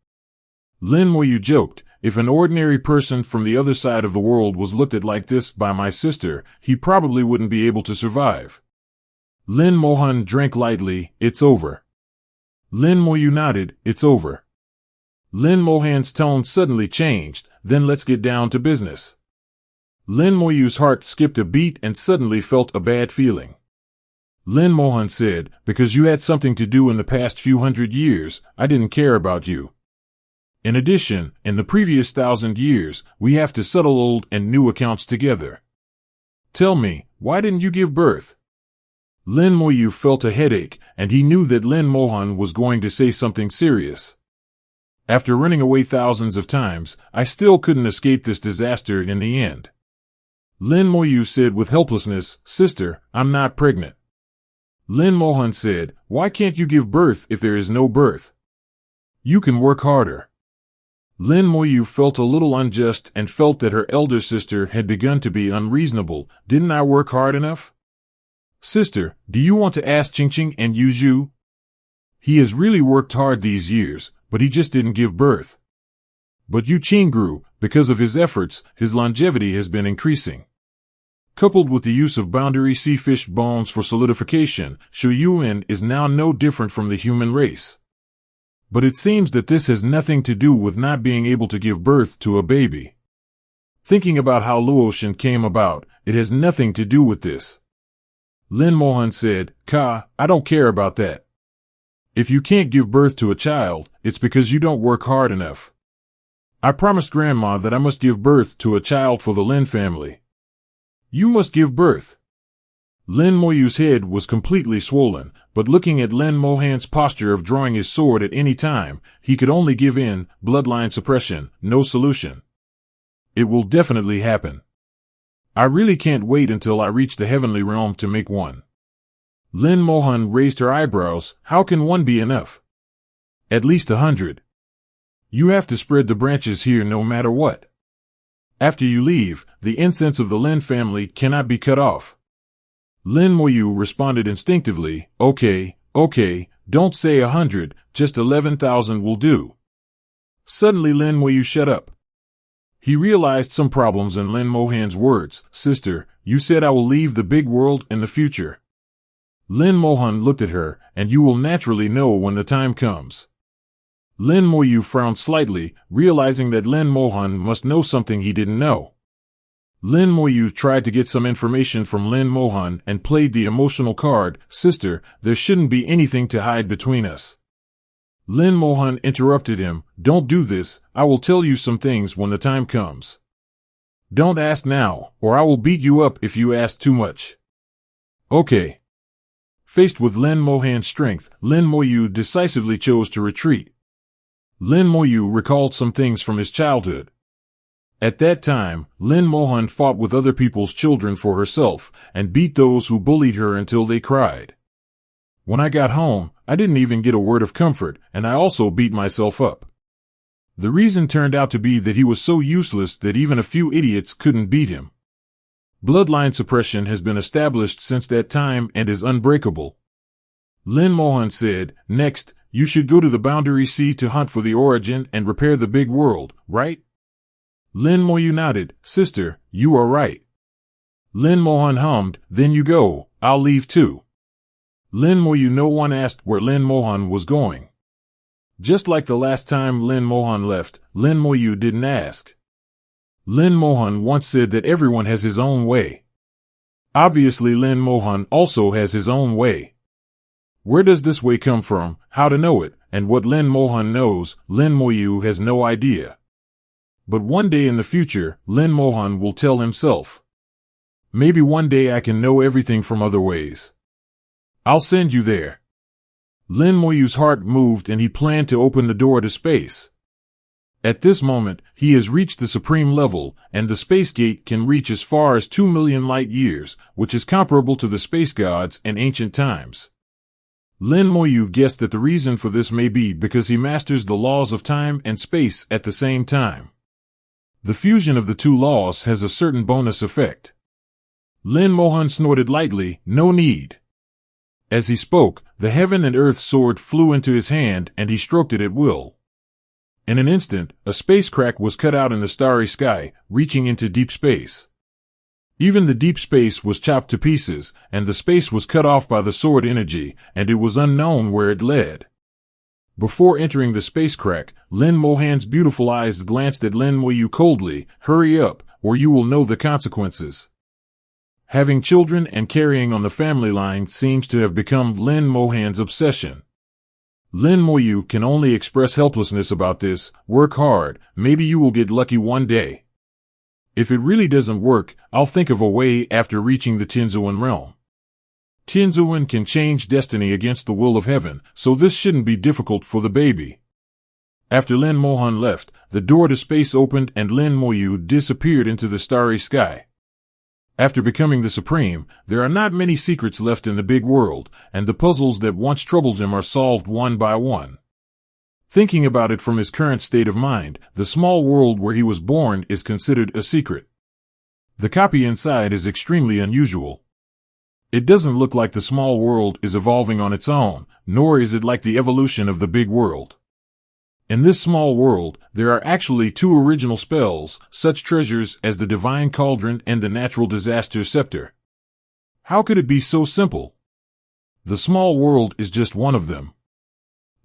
Lin Moyu joked, if an ordinary person from the other side of the world was looked at like this by my sister, he probably wouldn't be able to survive. Lin Mohan drank lightly, it's over. Lin Moyu nodded, it's over. Lin Mohan's tone suddenly changed, then let's get down to business. Lin Moyu's heart skipped a beat and suddenly felt a bad feeling. Lin Mohan said, because you had something to do in the past few hundred years, I didn't care about you. In addition, in the previous 1,000 years, we have to settle old and new accounts together. Tell me, why didn't you give birth? Lin Moyu felt a headache, and he knew that Lin Mohan was going to say something serious. After running away thousands of times, I still couldn't escape this disaster in the end. Lin Moyu said with helplessness, sister, I'm not pregnant. Lin Mohan said, why can't you give birth if there is no birth? You can work harder. Lin Moyu felt a little unjust and felt that her elder sister had begun to be unreasonable. Didn't I work hard enough? Sister, do you want to ask Qingqing and Yuzhu? He has really worked hard these years, but he just didn't give birth. But Yu Qingru, because of his efforts, his longevity has been increasing. Coupled with the use of boundary sea fish bones for solidification, Shu Yuan is now no different from the human race. But it seems that this has nothing to do with not being able to give birth to a baby. Thinking about how Luoshan came about, it has nothing to do with this. Lin Mohan said, I don't care about that. If you can't give birth to a child, it's because you don't work hard enough. I promised Grandma that I must give birth to a child for the Lin family. You must give birth. Lin Moyu's head was completely swollen, but looking at Lin Mohan's posture of drawing his sword at any time, he could only give in, bloodline suppression, no solution. It will definitely happen. I really can't wait until I reach the heavenly realm to make one. Lin Mohan raised her eyebrows, how can one be enough? At least 100. You have to spread the branches here no matter what. After you leave, the incense of the Lin family cannot be cut off. Lin Moyu responded instinctively, okay, don't say 100, just 11,000 will do. Suddenly Lin Moyu shut up. He realized some problems in Lin Mohan's words. Sister, you said I will leave the big world in the future. Lin Mohan looked at her, and you will naturally know when the time comes. Lin Moyu frowned slightly, realizing that Lin Mohan must know something he didn't know. Lin Moyu tried to get some information from Lin Mohan and played the emotional card. Sister, there shouldn't be anything to hide between us. Lin Mohan interrupted him. Don't do this. I will tell you some things when the time comes. Don't ask now, or I will beat you up if you ask too much. Okay. Faced with Lin Mohan's strength, Lin Moyu decisively chose to retreat. Lin Moyu recalled some things from his childhood. At that time, Lin Mohan fought with other people's children for herself, and beat those who bullied her until they cried. When I got home, I didn't even get a word of comfort, and I also beat myself up. The reason turned out to be that he was so useless that even a few idiots couldn't beat him. Bloodline suppression has been established since that time and is unbreakable. Lin Mohan said, next, you should go to the Boundary Sea to hunt for the origin and repair the big world, right? Lin Moyu nodded, sister, you are right. Lin Mohan hummed, then you go, I'll leave too. Lin Moyu no one asked where Lin Mohan was going. Just like the last time Lin Mohan left, Lin Moyu didn't ask. Lin Mohan once said that everyone has his own way. Obviously Lin Mohan also has his own way. Where does this way come from, how to know it, and what Lin Mohan knows, Lin Moyu has no idea. But one day in the future, Lin Mohan will tell himself. Maybe one day I can know everything from other ways. I'll send you there. Lin Moyu's heart moved and he planned to open the door to space. At this moment, he has reached the supreme level, and the space gate can reach as far as 2 million light years, which is comparable to the space gods in ancient times. Lin Moyu guessed that the reason for this may be because he masters the laws of time and space at the same time. The fusion of the two laws has a certain bonus effect. Lin Mohan snorted lightly, no need. As he spoke, the heaven and earth sword flew into his hand and he stroked it at will. In an instant, a space crack was cut out in the starry sky, reaching into deep space. Even the deep space was chopped to pieces, and the space was cut off by the sword energy, and it was unknown where it led. Before entering the space crack, Lin Mohan's beautiful eyes glanced at Lin Moyu coldly, hurry up, or you will know the consequences. Having children and carrying on the family line seems to have become Lin Mohan's obsession. Lin Moyu can only express helplessness about this, work hard, maybe you will get lucky one day. If it really doesn't work, I'll think of a way after reaching the Tianzuan realm. Tianzuan can change destiny against the will of heaven, so this shouldn't be difficult for the baby. After Lin Mohan left, the door to space opened and Lin Moyu disappeared into the starry sky. After becoming the Supreme, there are not many secrets left in the big world, and the puzzles that once troubled him are solved one by one. Thinking about it from his current state of mind, the small world where he was born is considered a secret. The copy inside is extremely unusual. It doesn't look like the small world is evolving on its own, nor is it like the evolution of the big world. In this small world, there are actually 2 original spells, such treasures as the Divine Cauldron and the Natural Disaster Scepter. How could it be so simple? The small world is just one of them.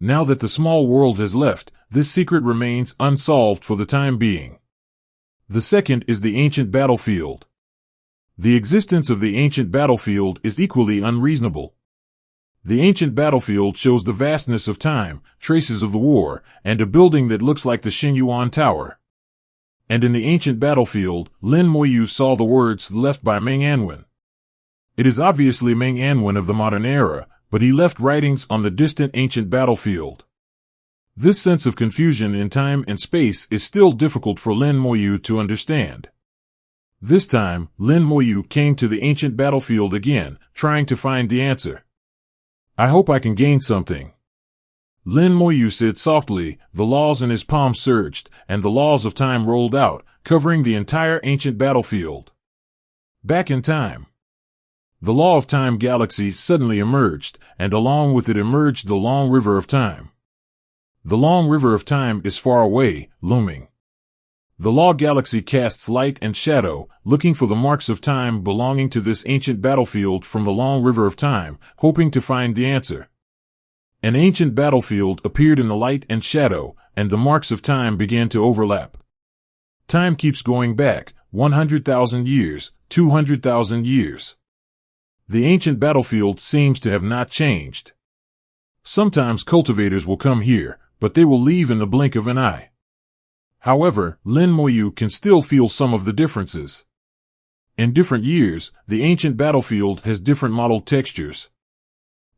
Now that the small world has left, this secret remains unsolved for the time being. The second is the ancient battlefield. The existence of the ancient battlefield is equally unreasonable. The ancient battlefield shows the vastness of time, traces of the war, and a building that looks like the Xinyuan Tower. And in the ancient battlefield, Lin Moyu saw the words left by Meng Anwen. It is obviously Meng Anwen of the modern era, but he left writings on the distant ancient battlefield. This sense of confusion in time and space is still difficult for Lin Moyu to understand. This time, Lin Moyu came to the ancient battlefield again, trying to find the answer. I hope I can gain something. Lin Moyu said softly. The laws in his palm surged, and the laws of time rolled out, covering the entire ancient battlefield. Back in time. The law of time galaxy suddenly emerged, and along with it emerged the long river of time. The long river of time is far away, looming. The law galaxy casts light and shadow, looking for the marks of time belonging to this ancient battlefield from the long river of time, hoping to find the answer. An ancient battlefield appeared in the light and shadow, and the marks of time began to overlap. Time keeps going back, 100,000 years, 200,000 years. The ancient battlefield seems to have not changed. Sometimes cultivators will come here, but they will leave in the blink of an eye. However, Lin Moyu can still feel some of the differences. In different years, the ancient battlefield has different modeled textures.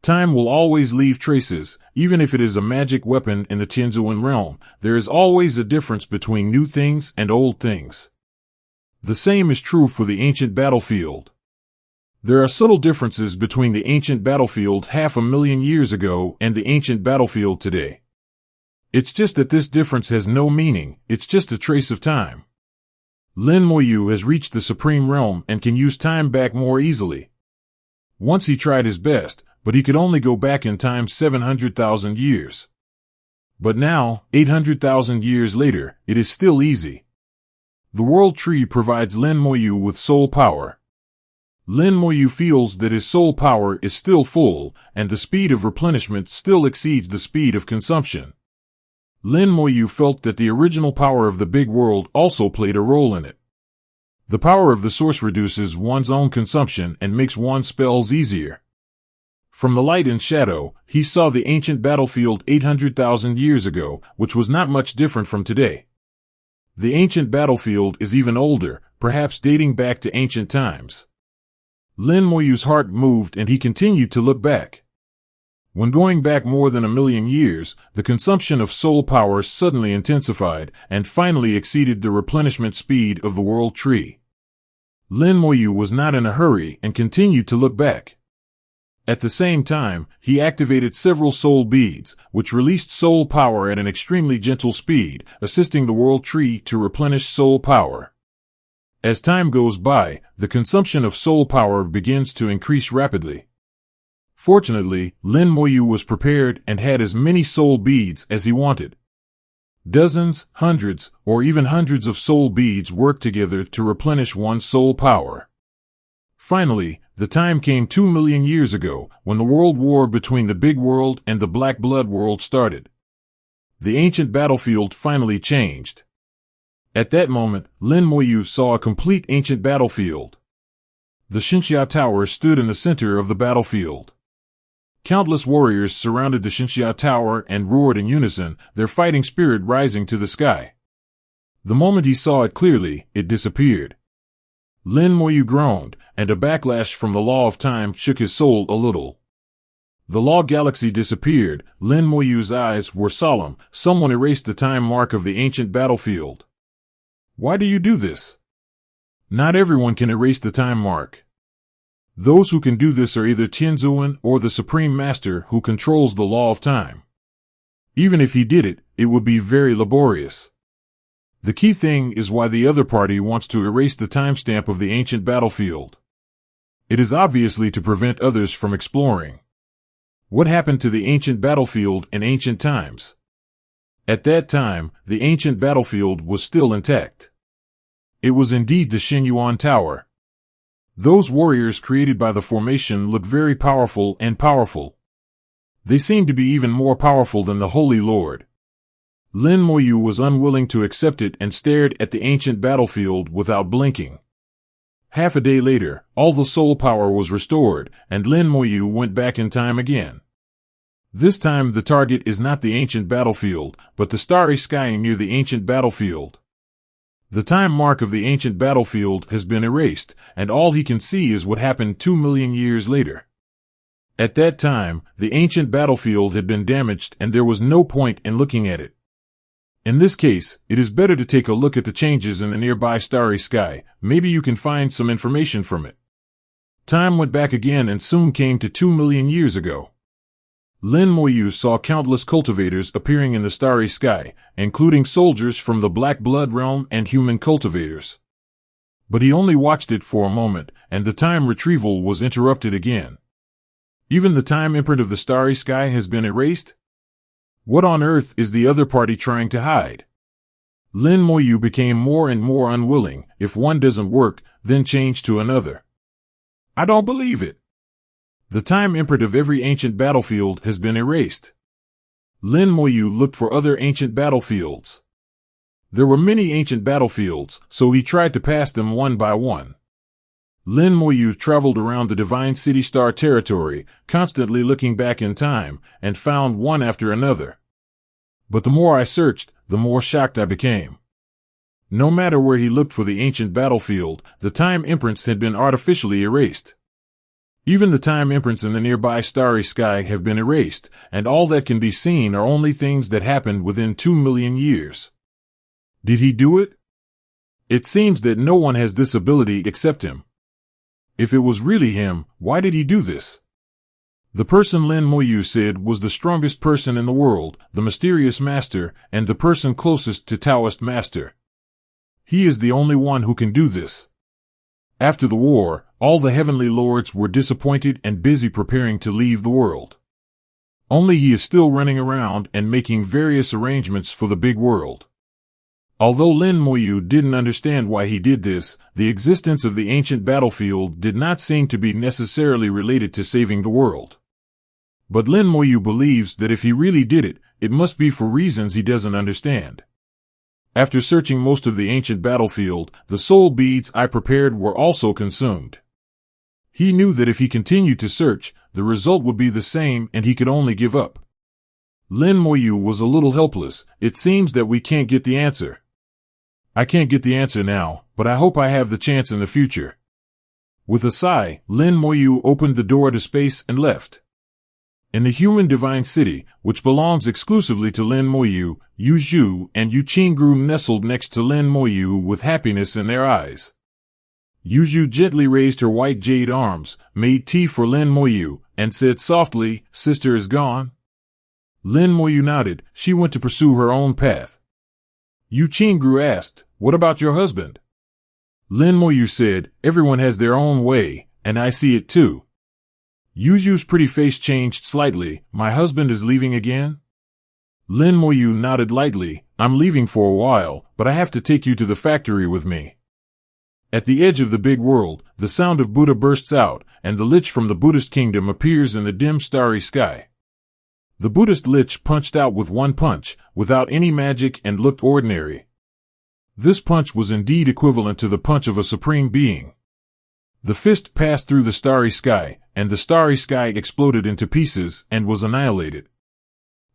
Time will always leave traces, even if it is a magic weapon in the Tianzuan realm. There is always a difference between new things and old things. The same is true for the ancient battlefield. There are subtle differences between the ancient battlefield 500,000 years ago and the ancient battlefield today. It's just that this difference has no meaning, it's just a trace of time. Lin Moyu has reached the supreme realm and can use time back more easily. Once he tried his best, but he could only go back in time 700,000 years. But now, 800,000 years later, it is still easy. The World Tree provides Lin Moyu with soul power. Lin Moyu feels that his soul power is still full, and the speed of replenishment still exceeds the speed of consumption. Lin Moyu felt that the original power of the big world also played a role in it. The power of the source reduces one's own consumption and makes one's spells easier. From the light and shadow, he saw the ancient battlefield 800,000 years ago, which was not much different from today. The ancient battlefield is even older, perhaps dating back to ancient times. Lin Moyu's heart moved and he continued to look back. When going back more than 1,000,000 years, the consumption of soul power suddenly intensified and finally exceeded the replenishment speed of the World Tree. Lin Moyu was not in a hurry and continued to look back. At the same time, he activated several soul beads, which released soul power at an extremely gentle speed, assisting the World Tree to replenish soul power. As time goes by, the consumption of soul power begins to increase rapidly. Fortunately, Lin Moyu was prepared and had as many soul beads as he wanted. Dozens, hundreds, or even hundreds of soul beads work together to replenish one's soul power. Finally, the time came 2,000,000 years ago, when the world war between the Big World and the Black Blood World started. The ancient battlefield finally changed. At that moment, Lin Moyu saw a complete ancient battlefield. The Xinxia Tower stood in the center of the battlefield. Countless warriors surrounded the Xinxia Tower and roared in unison, their fighting spirit rising to the sky. The moment he saw it clearly, it disappeared. Lin Moyu groaned, and a backlash from the law of time shook his soul a little. The law galaxy disappeared. Lin Moyu's eyes were solemn. Someone erased the time mark of the ancient battlefield. Why do you do this? Not everyone can erase the time mark. Those who can do this are either Tianzuan or the Supreme Master who controls the law of time. Even if he did it, it would be very laborious. The key thing is why the other party wants to erase the timestamp of the ancient battlefield. It is obviously to prevent others from exploring. What happened to the ancient battlefield in ancient times? At that time, the ancient battlefield was still intact. It was indeed the Xinyuan Tower. Those warriors created by the formation looked very powerful and powerful. They seemed to be even more powerful than the Holy Lord. Lin Moyu was unwilling to accept it and stared at the ancient battlefield without blinking. Half a day later, all the soul power was restored, and Lin Moyu went back in time again. This time the target is not the ancient battlefield, but the starry sky near the ancient battlefield. The time mark of the ancient battlefield has been erased, and all he can see is what happened 2,000,000 years later. At that time, the ancient battlefield had been damaged and there was no point in looking at it. In this case, it is better to take a look at the changes in the nearby starry sky. Maybe you can find some information from it. Time went back again and soon came to 2,000,000 years ago. Lin Moyu saw countless cultivators appearing in the starry sky, including soldiers from the Black Blood realm and human cultivators. But he only watched it for a moment, and the time retrieval was interrupted again. Even the time imprint of the starry sky has been erased? What on earth is the other party trying to hide? Lin Moyu became more and more unwilling. If one doesn't work, then change to another. I don't believe it. The time imprint of every ancient battlefield has been erased. Lin Moyu looked for other ancient battlefields. There were many ancient battlefields, so he tried to pass them one by one. Lin Moyu traveled around the Divine City Star territory, constantly looking back in time, and found one after another. But the more I searched, the more shocked I became. No matter where he looked for the ancient battlefield, the time imprints had been artificially erased. Even the time imprints in the nearby starry sky have been erased, and all that can be seen are only things that happened within 2 million years. Did he do it? It seems that no one has this ability except him. If it was really him, why did he do this? The person Lin Moyu said was the strongest person in the world, the mysterious master, and the person closest to Taoist master. He is the only one who can do this. After the war, all the heavenly lords were disappointed and busy preparing to leave the world. Only he is still running around and making various arrangements for the big world. Although Lin Moyu didn't understand why he did this, the existence of the ancient battlefield did not seem to be necessarily related to saving the world. But Lin Moyu believes that if he really did it, it must be for reasons he doesn't understand. After searching most of the ancient battlefield, the soul beads I prepared were also consumed. He knew that if he continued to search, the result would be the same and he could only give up. Lin Moyu was a little helpless. It seems that we can't get the answer. I can't get the answer now, but I hope I have the chance in the future. With a sigh, Lin Moyu opened the door to space and left. In the human divine city, which belongs exclusively to Lin Moyu, Yu Zhu and Yu Qing grew nestled next to Lin Moyu with happiness in their eyes. Yu Zhu gently raised her white jade arms, made tea for Lin Moyu, and said softly, "Sister is gone?" Lin Moyu nodded. She went to pursue her own path. Yu Qingru asked, "What about your husband?" Lin Moyu said, "Everyone has their own way, and I see it too." Yu Zhu's pretty face changed slightly. "My husband is leaving again?" Lin Moyu nodded lightly. "I'm leaving for a while, but I have to take you to the factory with me." At the edge of the big world, the sound of Buddha bursts out, and the lich from the Buddhist kingdom appears in the dim starry sky. The Buddhist lich punched out with one punch, without any magic, and looked ordinary. This punch was indeed equivalent to the punch of a supreme being. The fist passed through the starry sky, and the starry sky exploded into pieces and was annihilated.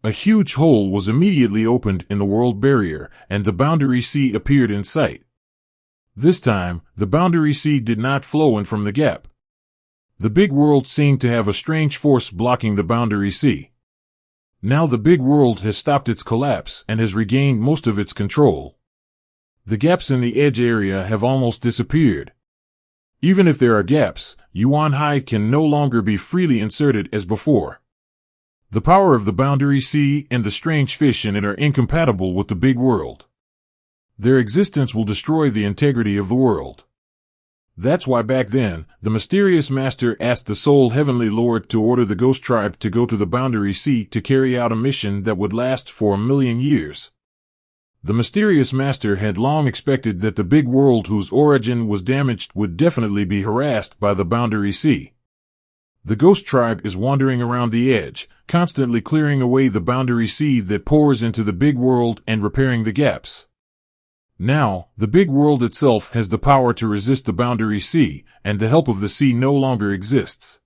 A huge hole was immediately opened in the world barrier, and the boundary sea appeared in sight. This time, the boundary sea did not flow in from the gap. The big world seemed to have a strange force blocking the boundary sea. Now the big world has stopped its collapse and has regained most of its control. The gaps in the edge area have almost disappeared. Even if there are gaps, Yuan Hai can no longer be freely inserted as before. The power of the boundary sea and the strange fish in it are incompatible with the big world. Their existence will destroy the integrity of the world. That's why back then, the mysterious master asked the sole heavenly lord to order the ghost tribe to go to the boundary sea to carry out a mission that would last for 1,000,000 years. The mysterious master had long expected that the big world whose origin was damaged would definitely be harassed by the boundary sea. The ghost tribe is wandering around the edge, constantly clearing away the boundary sea that pours into the big world and repairing the gaps. Now, the big world itself has the power to resist the boundary sea, and the help of the sea no longer exists.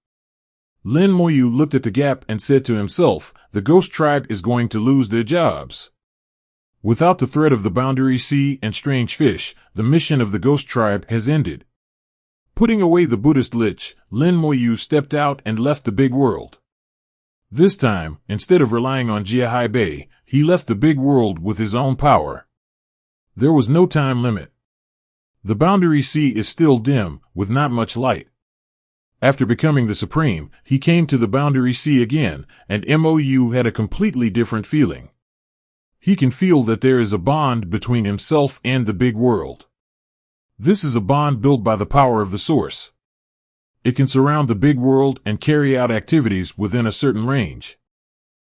Lin Moyu looked at the gap and said to himself, the ghost tribe is going to lose their jobs. Without the threat of the boundary sea and strange fish, the mission of the ghost tribe has ended. Putting away the Buddhist lich, Lin Moyu stepped out and left the big world. This time, instead of relying on Jiahai Bei, he left the big world with his own power. There was no time limit. The boundary sea is still dim, with not much light. After becoming the supreme, he came to the boundary sea again, and Mou had a completely different feeling. He can feel that there is a bond between himself and the big world. This is a bond built by the power of the source. It can surround the big world and carry out activities within a certain range.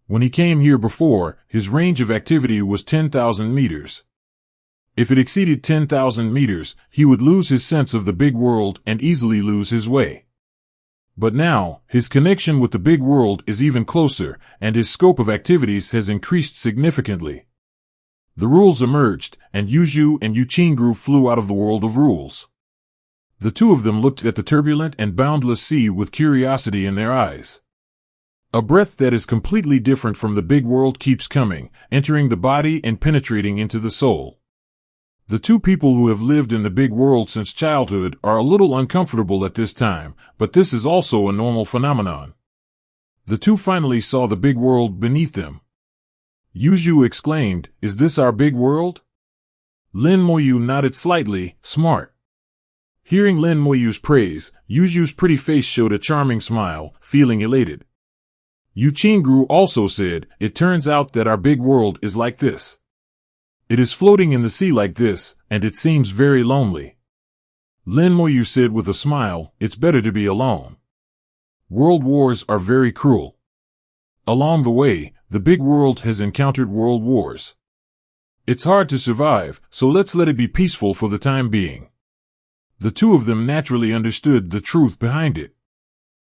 When he came here before, his range of activity was 10,000 meters. If it exceeded 10,000 meters, he would lose his sense of the big world and easily lose his way. But now, his connection with the big world is even closer, and his scope of activities has increased significantly. The rules emerged, and Yu Zhu and Yu Qingru flew out of the world of rules. The two of them looked at the turbulent and boundless sea with curiosity in their eyes. A breath that is completely different from the big world keeps coming, entering the body and penetrating into the soul. The two people who have lived in the big world since childhood are a little uncomfortable at this time, but this is also a normal phenomenon. The two finally saw the big world beneath them. Yuju exclaimed, "Is this our big world?" Lin Moyu nodded slightly, smart. Hearing Lin Moyu's praise, Yuju's pretty face showed a charming smile, feeling elated. Yu Qingru also said, "It turns out that our big world is like this. It is floating in the sea like this, and it seems very lonely." Lin Moyu said with a smile, "It's better to be alone. World wars are very cruel. Along the way, the big world has encountered world wars. It's hard to survive, so let's let it be peaceful for the time being." The two of them naturally understood the truth behind it.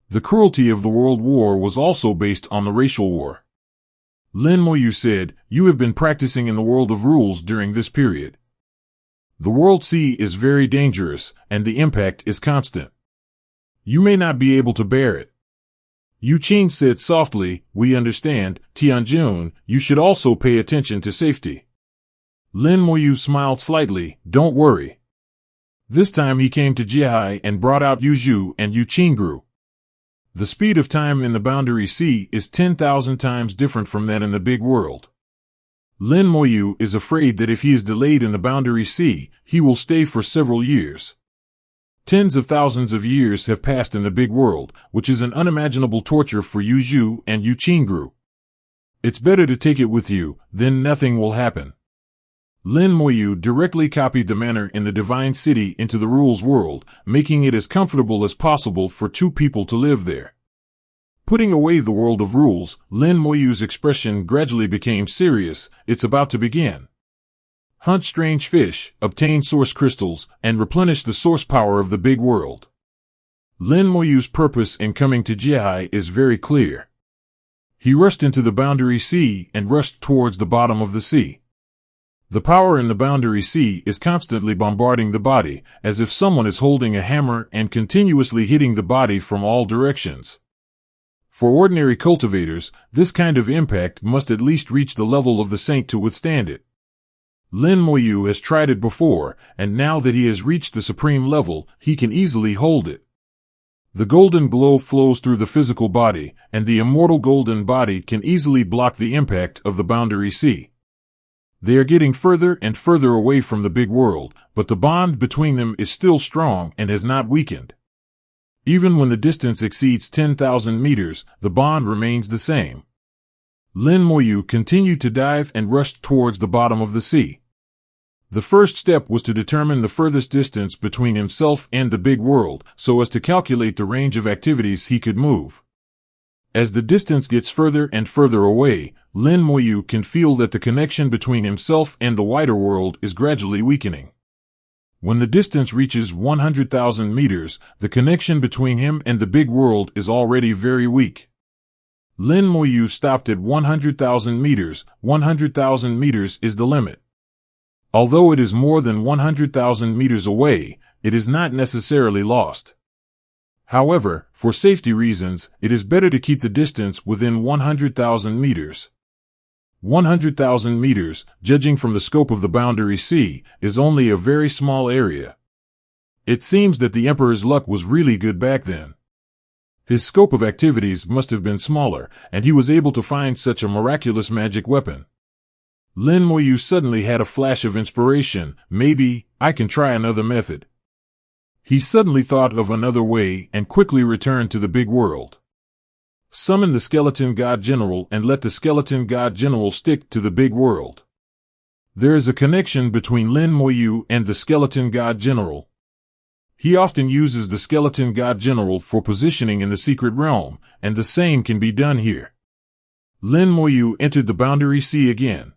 The cruelty of the World War was also based on the racial war. Lin Moyu said, "You have been practicing in the world of rules during this period. The world sea is very dangerous, and the impact is constant. You may not be able to bear it." Yu Qing said softly, "We understand, Tianjun, you should also pay attention to safety." Lin Moyu smiled slightly, "Don't worry." This time he came to Jihai and brought out Yuju and Yu Qingru. The speed of time in the boundary sea is 10,000 times different from that in the big world. Lin Moyu is afraid that if he is delayed in the boundary sea, he will stay for several years. Tens of thousands of years have passed in the big world, which is an unimaginable torture for Yuju and Yu Qingru. It's better to take it with you, then nothing will happen. Lin Moyu directly copied the manner in the Divine City into the rules world, making it as comfortable as possible for two people to live there. Putting away the world of rules, Lin Moyu's expression gradually became serious. It's about to begin. Hunt strange fish, obtain source crystals, and replenish the source power of the big world. Lin Moyu's purpose in coming to Jihai is very clear. He rushed into the boundary sea and rushed towards the bottom of the sea. The power in the boundary sea is constantly bombarding the body, as if someone is holding a hammer and continuously hitting the body from all directions. For ordinary cultivators, this kind of impact must at least reach the level of the saint to withstand it. Lin Moyu has tried it before, and now that he has reached the supreme level, he can easily hold it. The golden glow flows through the physical body, and the immortal golden body can easily block the impact of the boundary sea. They are getting further and further away from the big world, but the bond between them is still strong and has not weakened. Even when the distance exceeds 10,000 meters, the bond remains the same. Lin Moyu continued to dive and rushed towards the bottom of the sea. The first step was to determine the furthest distance between himself and the big world, so as to calculate the range of activities he could move. As the distance gets further and further away, Lin Moyu can feel that the connection between himself and the wider world is gradually weakening. When the distance reaches 100,000 meters, the connection between him and the big world is already very weak. Lin Moyu stopped at 100,000 meters. 100,000 meters is the limit. Although it is more than 100,000 meters away, it is not necessarily lost. However, for safety reasons, it is better to keep the distance within 100,000 meters. 100,000 meters, judging from the scope of the boundary sea, is only a very small area. It seems that the Emperor's luck was really good back then. His scope of activities must have been smaller, and he was able to find such a miraculous magic weapon. Lin Moyu suddenly had a flash of inspiration. Maybe I can try another method. He suddenly thought of another way and quickly returned to the big world. Summon the Skeleton God General and let the Skeleton God General stick to the big world. There is a connection between Lin Moyu and the Skeleton God General. He often uses the Skeleton God General for positioning in the secret realm, and the same can be done here. Lin Moyu entered the boundary sea again.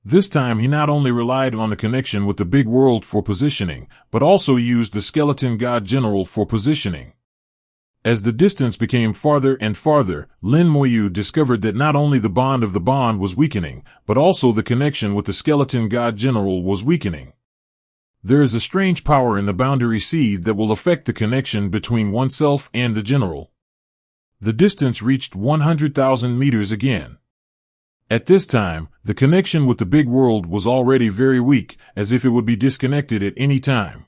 This time he not only relied on the connection with the big world for positioning, but also used the Skeleton God General for positioning. As the distance became farther and farther, Lin Moyu discovered that not only the bond of the bond was weakening, but also the connection with the Skeleton God General was weakening. There is a strange power in the boundary sea that will affect the connection between oneself and the general. The distance reached 100,000 meters again. At this time, the connection with the big world was already very weak, as if it would be disconnected at any time.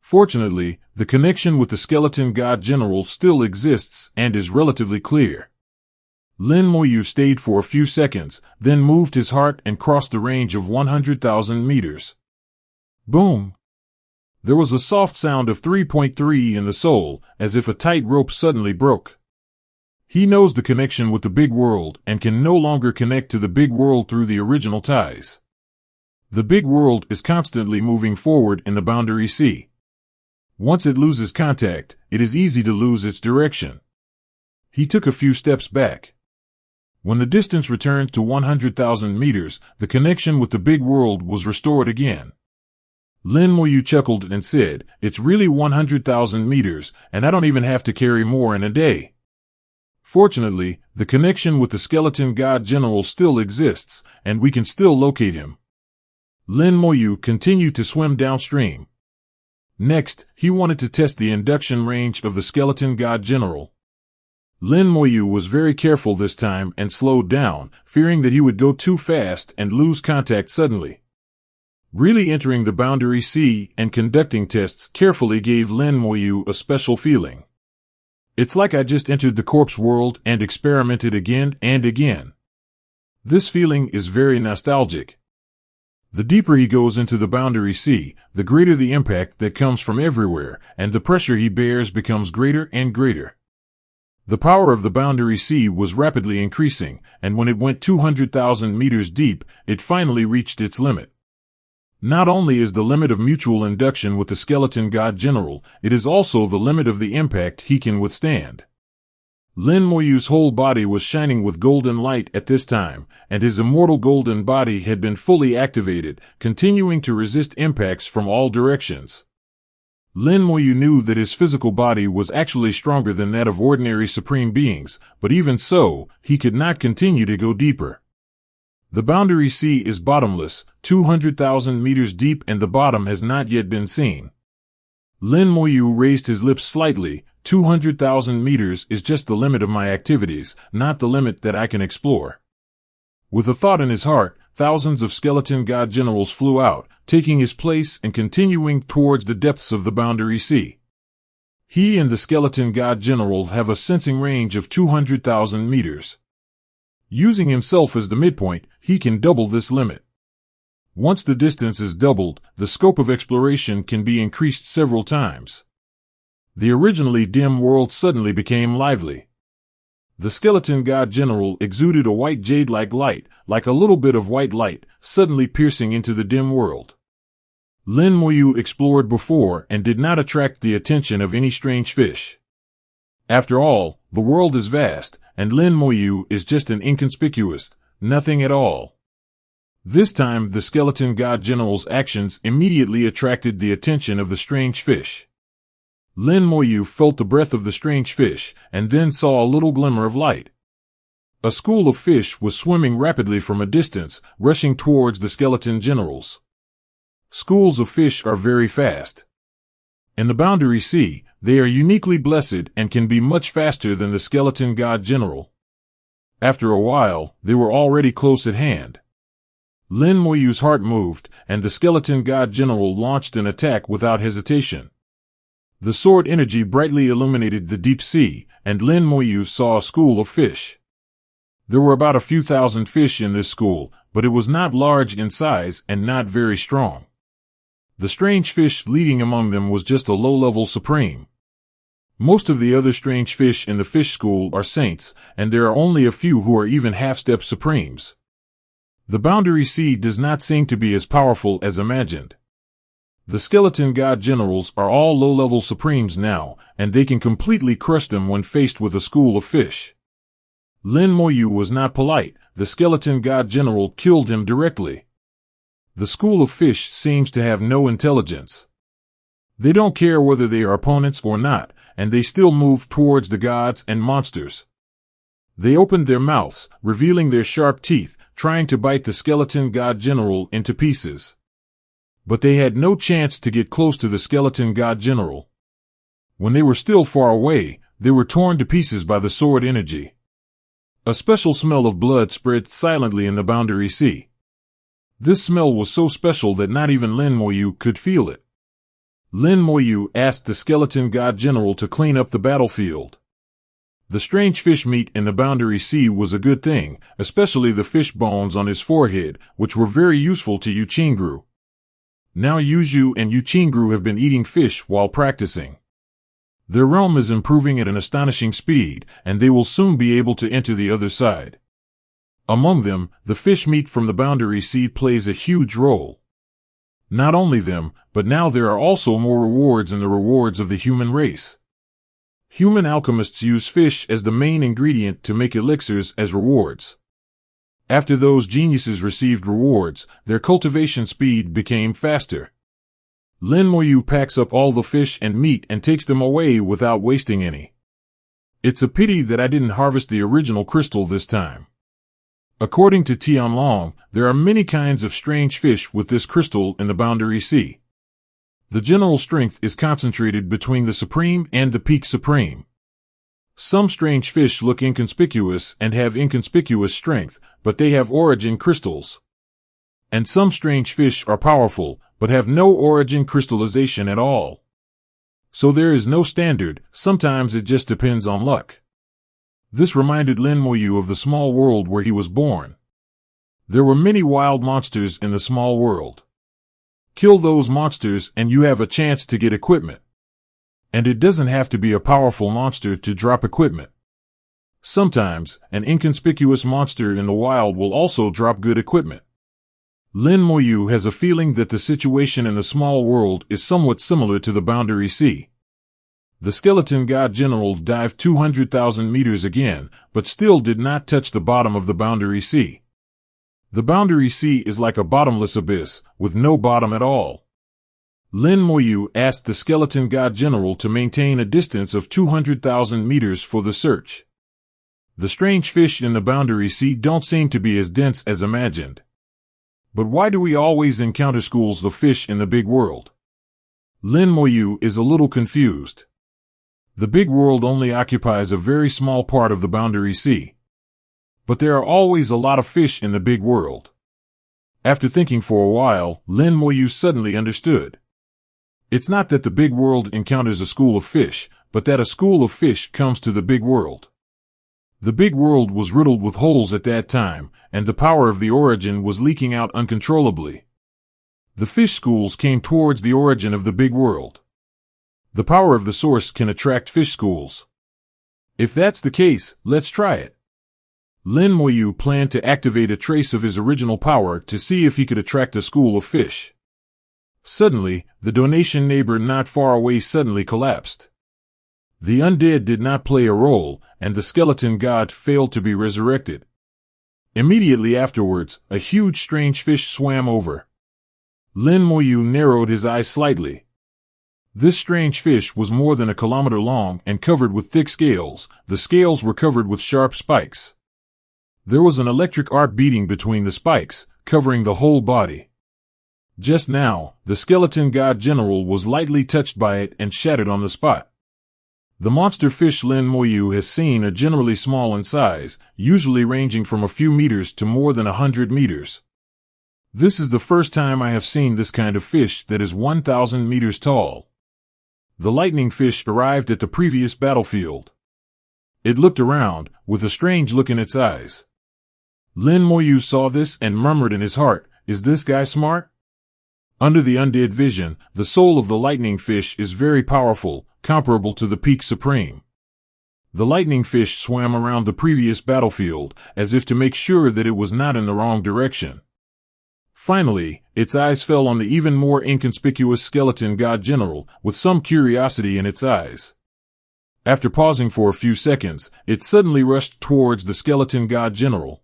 Fortunately, the connection with the skeleton god general still exists and is relatively clear. Lin Moyu stayed for a few seconds, then moved his heart and crossed the range of 100,000 meters. Boom! There was a soft sound of 3.3 in the soul, as if a tight rope suddenly broke. He knows the connection with the big world and can no longer connect to the big world through the original ties. The big world is constantly moving forward in the boundary sea. Once it loses contact, it is easy to lose its direction. He took a few steps back. When the distance returned to 100,000 meters, the connection with the big world was restored again. Lin Moyu chuckled and said, "It's really 100,000 meters, and I don't even have to carry more in a day." Fortunately, the connection with the skeleton god general still exists, and we can still locate him. Lin Moyu continued to swim downstream. Next, he wanted to test the induction range of the skeleton god general. Lin Moyu was very careful this time and slowed down, fearing that he would go too fast and lose contact suddenly. Really entering the boundary sea and conducting tests carefully gave Lin Moyu a special feeling. It's like I just entered the corpse world and experimented again and again. This feeling is very nostalgic. The deeper he goes into the boundary sea, the greater the impact that comes from everywhere, and the pressure he bears becomes greater and greater. The power of the boundary sea was rapidly increasing, and when it went 200,000 meters deep, it finally reached its limit. Not only is the limit of mutual induction with the skeleton god general, it is also the limit of the impact he can withstand. Lin Moyu's whole body was shining with golden light at this time, and his immortal golden body had been fully activated, continuing to resist impacts from all directions. Lin Moyu knew that his physical body was actually stronger than that of ordinary supreme beings, but even so, he could not continue to go deeper. The boundary sea is bottomless, 200,000 meters deep, and the bottom has not yet been seen. Lin Moyu raised his lips slightly. 200,000 meters is just the limit of my activities, not the limit that I can explore. With a thought in his heart, thousands of skeleton god generals flew out, taking his place and continuing towards the depths of the boundary sea. He and the skeleton god general have a sensing range of 200,000 meters. Using himself as the midpoint, he can double this limit. Once the distance is doubled, the scope of exploration can be increased several times. The originally dim world suddenly became lively. The skeleton god general exuded a white jade-like light, like a little bit of white light, suddenly piercing into the dim world. Lin Moyu explored before and did not attract the attention of any strange fish. After all, the world is vast, and Lin Moyu is just an inconspicuous, nothing at all. This time the skeleton god general's actions immediately attracted the attention of the strange fish. Lin Moyu felt the breath of the strange fish, and then saw a little glimmer of light. A school of fish was swimming rapidly from a distance, rushing towards the skeleton generals. Schools of fish are very fast. In the boundary sea, they are uniquely blessed and can be much faster than the skeleton god general. After a while, they were already close at hand. Lin Moyu's heart moved, and the skeleton god general launched an attack without hesitation. The sword energy brightly illuminated the deep sea, and Lin Moyu saw a school of fish. There were about a few thousand fish in this school, but it was not large in size and not very strong. The strange fish leading among them was just a low-level supreme. Most of the other strange fish in the fish school are saints, and there are only a few who are even half-step supremes. The boundary sea does not seem to be as powerful as imagined. The skeleton god generals are all low-level supremes now, and they can completely crush them when faced with a school of fish. Lin Moyu was not polite. The skeleton god general killed him directly. The school of fish seems to have no intelligence. They don't care whether they are opponents or not, and they still move towards the gods and monsters. They opened their mouths, revealing their sharp teeth, trying to bite the skeleton god general into pieces. But they had no chance to get close to the skeleton god general. When they were still far away, they were torn to pieces by the sword energy. A special smell of blood spread silently in the Boundary Sea. This smell was so special that not even Lin Moyu could feel it. Lin Moyu asked the skeleton god general to clean up the battlefield. The strange fish meat in the Boundary Sea was a good thing, especially the fish bones on his forehead, which were very useful to Yu Qingru. Now Yuju and Yu Qingru have been eating fish while practicing. Their realm is improving at an astonishing speed, and they will soon be able to enter the other side. Among them, the fish meat from the Boundary Sea plays a huge role. Not only them, but now there are also more rewards in the rewards of the human race. Human alchemists use fish as the main ingredient to make elixirs as rewards. After those geniuses received rewards, their cultivation speed became faster. Lin Moyu packs up all the fish and meat and takes them away without wasting any. It's a pity that I didn't harvest the original crystal this time. According to Tianlong, there are many kinds of strange fish with this crystal in the Boundary Sea. The general strength is concentrated between the Supreme and the Peak Supreme. Some strange fish look inconspicuous and have inconspicuous strength, but they have origin crystals. And some strange fish are powerful, but have no origin crystallization at all. So there is no standard, sometimes it just depends on luck. This reminded Lin Moyu of the small world where he was born. There were many wild monsters in the small world. Kill those monsters and you have a chance to get equipment. And it doesn't have to be a powerful monster to drop equipment. Sometimes, an inconspicuous monster in the wild will also drop good equipment. Lin Moyu has a feeling that the situation in the small world is somewhat similar to the Boundary Sea. The skeleton god general dived 200,000 meters again, but still did not touch the bottom of the Boundary Sea. The Boundary Sea is like a bottomless abyss, with no bottom at all. Lin Moyu asked the skeleton god general to maintain a distance of 200,000 meters for the search. The strange fish in the Boundary Sea don't seem to be as dense as imagined. But why do we always encounter schools of fish in the big world? Lin Moyu is a little confused. The big world only occupies a very small part of the Boundary Sea. But there are always a lot of fish in the big world. After thinking for a while, Lin Moyu suddenly understood. It's not that the big world encounters a school of fish, but that a school of fish comes to the big world. The big world was riddled with holes at that time, and the power of the origin was leaking out uncontrollably. The fish schools came towards the origin of the big world. The power of the source can attract fish schools. If that's the case, let's try it. Lin Moyu planned to activate a trace of his original power to see if he could attract a school of fish. Suddenly, the donation neighbor not far away suddenly collapsed. The undead did not play a role, and the skeleton god failed to be resurrected. Immediately afterwards, a huge strange fish swam over. Lin Moyu narrowed his eyes slightly. This strange fish was more than a kilometer long and covered with thick scales. The scales were covered with sharp spikes. There was an electric arc beating between the spikes, covering the whole body. Just now, the skeleton god general was lightly touched by it and shattered on the spot. The monster fish Lin Moyu has seen are generally small in size, usually ranging from a few meters to more than 100 meters. This is the first time I have seen this kind of fish that is 1,000 meters tall. The lightning fish arrived at the previous battlefield. It looked around, with a strange look in its eyes. Lin Moyu saw this and murmured in his heart, "Is this guy smart?" Under the undead vision, the soul of the lightning fish is very powerful, comparable to the Peak Supreme. The lightning fish swam around the previous battlefield, as if to make sure that it was not in the wrong direction. Finally, its eyes fell on the even more inconspicuous skeleton god general, with some curiosity in its eyes. After pausing for a few seconds, it suddenly rushed towards the skeleton god general.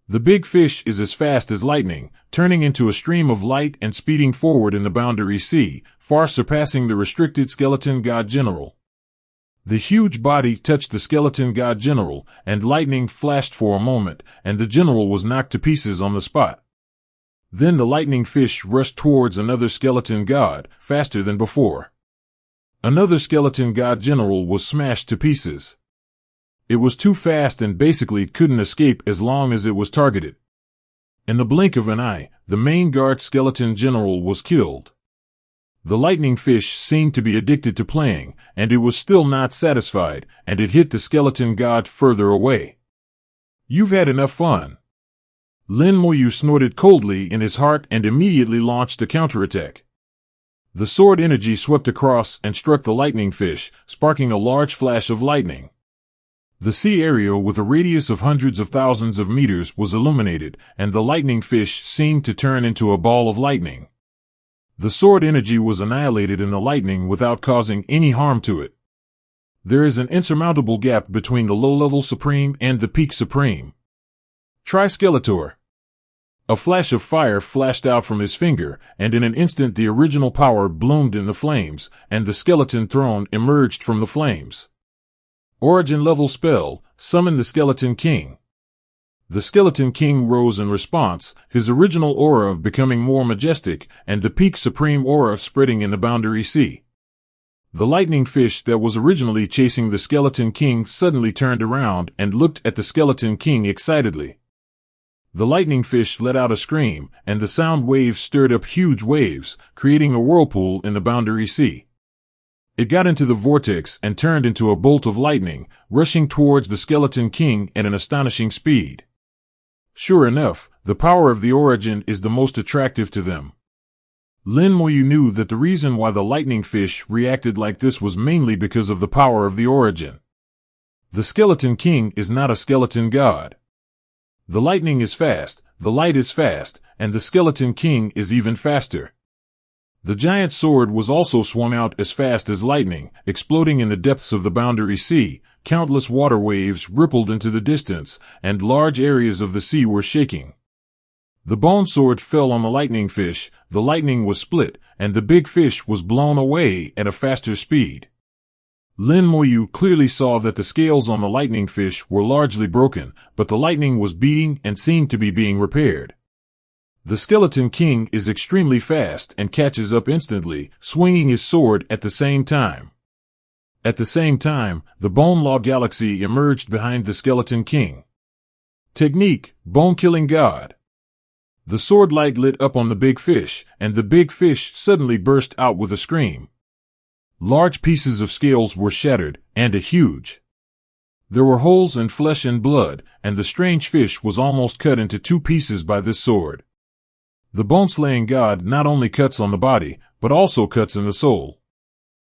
The big fish is as fast as lightning, turning into a stream of light and speeding forward in the Boundary Sea, far surpassing the restricted skeleton god general. The huge body touched the skeleton god general, and lightning flashed for a moment, and the general was knocked to pieces on the spot. Then the lightning fish rushed towards another skeleton god, faster than before. Another skeleton god general was smashed to pieces. It was too fast and basically couldn't escape as long as it was targeted. In the blink of an eye, the main guard skeleton general was killed. The lightning fish seemed to be addicted to playing, and it was still not satisfied, and it hit the skeleton god further away. "You've had enough fun." Lin Moyu snorted coldly in his heart and immediately launched a counterattack. The sword energy swept across and struck the lightning fish, sparking a large flash of lightning. The sea area with a radius of hundreds of thousands of meters was illuminated, and the lightning fish seemed to turn into a ball of lightning. The sword energy was annihilated in the lightning without causing any harm to it. There is an insurmountable gap between the low-level Supreme and the peak Supreme. Try Skeletor. A flash of fire flashed out from his finger, and in an instant the original power bloomed in the flames, and the skeleton throne emerged from the flames. Origin level spell, summon the Skeleton King. The Skeleton King rose in response, his original aura becoming more majestic, and the peak supreme aura spreading in the boundary sea. The lightning fish that was originally chasing the Skeleton King suddenly turned around and looked at the Skeleton King excitedly. The lightning fish let out a scream, and the sound waves stirred up huge waves, creating a whirlpool in the boundary sea. It got into the vortex and turned into a bolt of lightning, rushing towards the Skeleton King at an astonishing speed. Sure enough, the power of the origin is the most attractive to them. Lin Moyu knew that the reason why the lightning fish reacted like this was mainly because of the power of the origin. The Skeleton King is not a skeleton god. The lightning is fast, the light is fast, and the Skeleton King is even faster. The giant sword was also swung out as fast as lightning, exploding in the depths of the boundary sea. Countless water waves rippled into the distance, and large areas of the sea were shaking. The bone sword fell on the lightning fish, the lightning was split, and the big fish was blown away at a faster speed. Lin Moyu clearly saw that the scales on the lightning fish were largely broken, but the lightning was beating and seemed to be being repaired. The Skeleton King is extremely fast and catches up instantly, swinging his sword at the same time. At the same time, the Bone Law Galaxy emerged behind the Skeleton King. Technique, Bone-Killing God. The sword light lit up on the big fish, and the big fish suddenly burst out with a scream. Large pieces of scales were shattered, and a huge. There were holes in flesh and blood, and the strange fish was almost cut into two pieces by this sword. The Bone-Slaying God not only cuts on the body, but also cuts in the soul.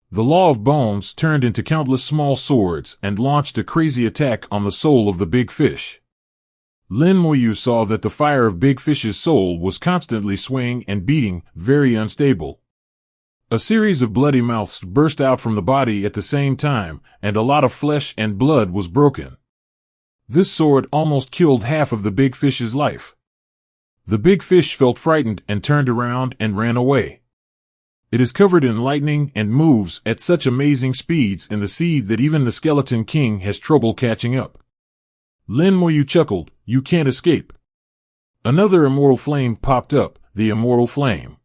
The Law of Bones turned into countless small swords and launched a crazy attack on the soul of the big fish. Lin Moyu saw that the fire of Big Fish's soul was constantly swaying and beating, very unstable. A series of bloody mouths burst out from the body at the same time, and a lot of flesh and blood was broken. This sword almost killed half of the big fish's life. The big fish felt frightened and turned around and ran away. It is covered in lightning and moves at such amazing speeds in the sea that even the Skeleton King has trouble catching up. Lin Moyu chuckled, "You can't escape." Another immortal flame popped up, the Immortal Flame.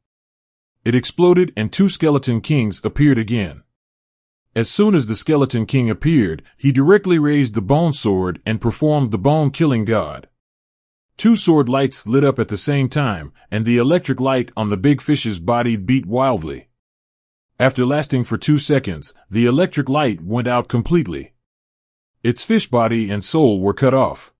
It exploded and two Skeleton Kings appeared again. As soon as the Skeleton King appeared, he directly raised the bone sword and performed the Bone-Killing God. Two sword lights lit up at the same time, and the electric light on the big fish's body beat wildly. After lasting for 2 seconds, the electric light went out completely. Its fish body and soul were cut off.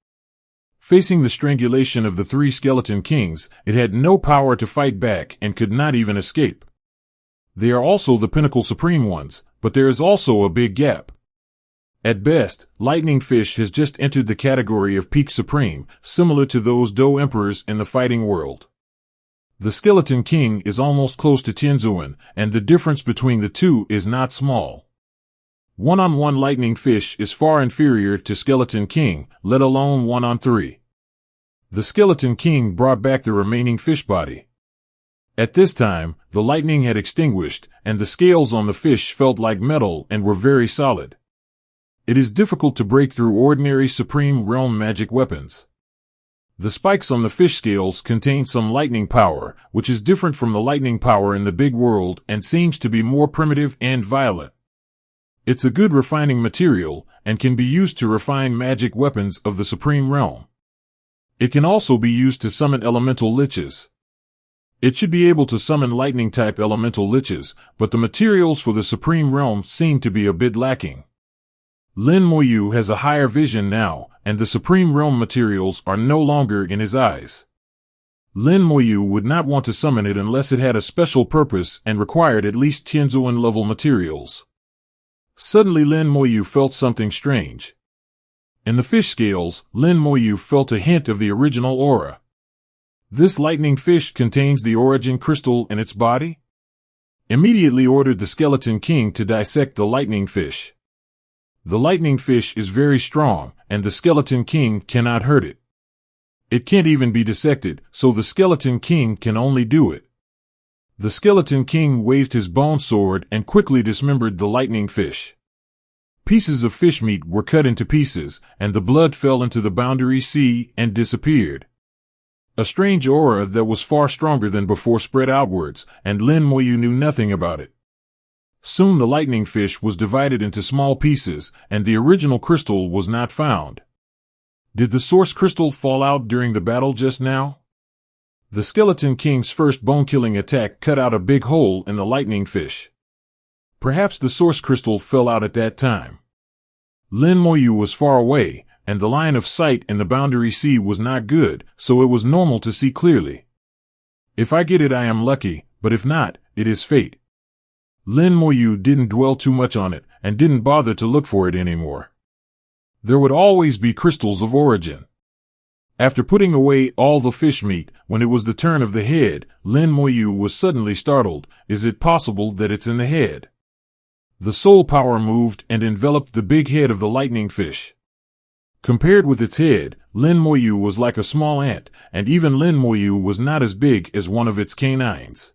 Facing the strangulation of the three Skeleton Kings, it had no power to fight back and could not even escape. They are also the pinnacle supreme ones, but there is also a big gap. At best, Lightning Fish has just entered the category of peak supreme, similar to those Do Emperors in the fighting world. The Skeleton King is almost close to Tianzuan, and the difference between the two is not small. One-on-one Lightning Fish is far inferior to Skeleton King, let alone 1-on-3. The Skeleton King brought back the remaining fish body. At this time, the lightning had extinguished, and the scales on the fish felt like metal and were very solid. It is difficult to break through ordinary Supreme Realm magic weapons. The spikes on the fish scales contain some lightning power, which is different from the lightning power in the big world and seems to be more primitive and violent. It's a good refining material and can be used to refine magic weapons of the Supreme Realm. It can also be used to summon elemental liches. It should be able to summon lightning-type elemental liches, but the materials for the Supreme Realm seem to be a bit lacking. Lin Moyu has a higher vision now, and the Supreme Realm materials are no longer in his eyes. Lin Moyu would not want to summon it unless it had a special purpose and required at least Tianzuan-level materials. Suddenly Lin Moyu felt something strange. In the fish scales, Lin Moyu felt a hint of the original aura. This lightning fish contains the origin crystal in its body? Immediately ordered the Skeleton King to dissect the lightning fish. The lightning fish is very strong, and the Skeleton King cannot hurt it. It can't even be dissected, so the Skeleton King can only do it. The Skeleton King waved his bone sword and quickly dismembered the lightning fish. Pieces of fish meat were cut into pieces, and the blood fell into the boundary sea and disappeared. A strange aura that was far stronger than before spread outwards, and Lin Moyu knew nothing about it. Soon the lightning fish was divided into small pieces, and the original crystal was not found. Did the source crystal fall out during the battle just now? The Skeleton King's first bone-killing attack cut out a big hole in the lightning fish. Perhaps the source crystal fell out at that time. Lin Moyu was far away, and the line of sight in the boundary sea was not good, so it was normal to see clearly. If I get it, I am lucky, but if not, it is fate. Lin Moyu didn't dwell too much on it, and didn't bother to look for it anymore. There would always be crystals of origin. After putting away all the fish meat, when it was the turn of the head, Lin Moyu was suddenly startled. Is it possible that it's in the head? The soul power moved and enveloped the big head of the lightning fish. Compared with its head, Lin Moyu was like a small ant, and even Lin Moyu was not as big as one of its canines.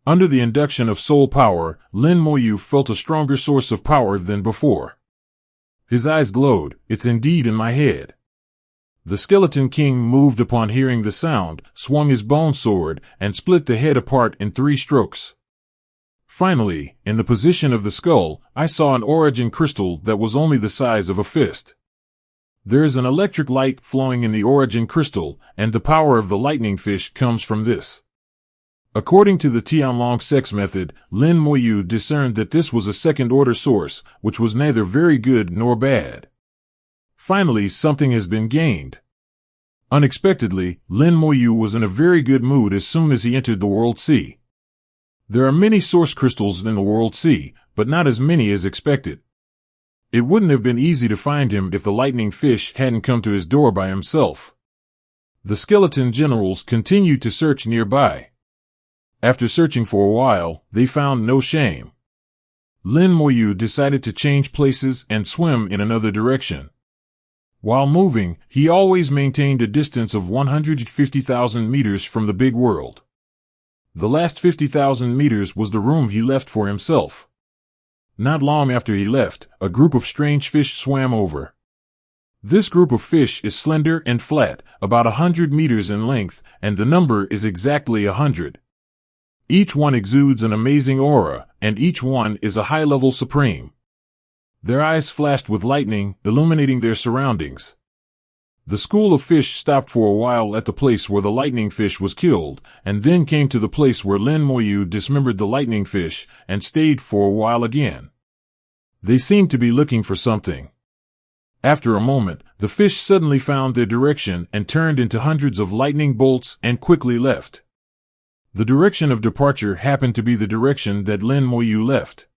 Under the induction of soul power, Lin Moyu felt a stronger source of power than before. His eyes glowed. It's indeed in my head. The Skeleton King moved upon hearing the sound, swung his bone sword, and split the head apart in 3 strokes. Finally, in the position of the skull, I saw an origin crystal that was only the size of a fist. There is an electric light flowing in the origin crystal, and the power of the lightning fish comes from this. According to the Tianlong sex method, Lin Moyu discerned that this was a second-order source, which was neither very good nor bad. Finally, something has been gained. Unexpectedly, Lin Moyu was in a very good mood as soon as he entered the World Sea. There are many source crystals in the World Sea, but not as many as expected. It wouldn't have been easy to find him if the lightning fish hadn't come to his door by himself. The skeleton generals continued to search nearby. After searching for a while, they found no shame. Lin Moyu decided to change places and swim in another direction. While moving, he always maintained a distance of 150,000 meters from the big world. The last 50,000 meters was the room he left for himself. Not long after he left, a group of strange fish swam over. This group of fish is slender and flat, about 100 meters in length, and the number is exactly 100. Each one exudes an amazing aura, and each one is a high-level supreme. Their eyes flashed with lightning, illuminating their surroundings. The school of fish stopped for a while at the place where the lightning fish was killed, and then came to the place where Lin Moyu dismembered the lightning fish, and stayed for a while again. They seemed to be looking for something. After a moment, the fish suddenly found their direction and turned into hundreds of lightning bolts and quickly left. The direction of departure happened to be the direction that Lin Moyu left.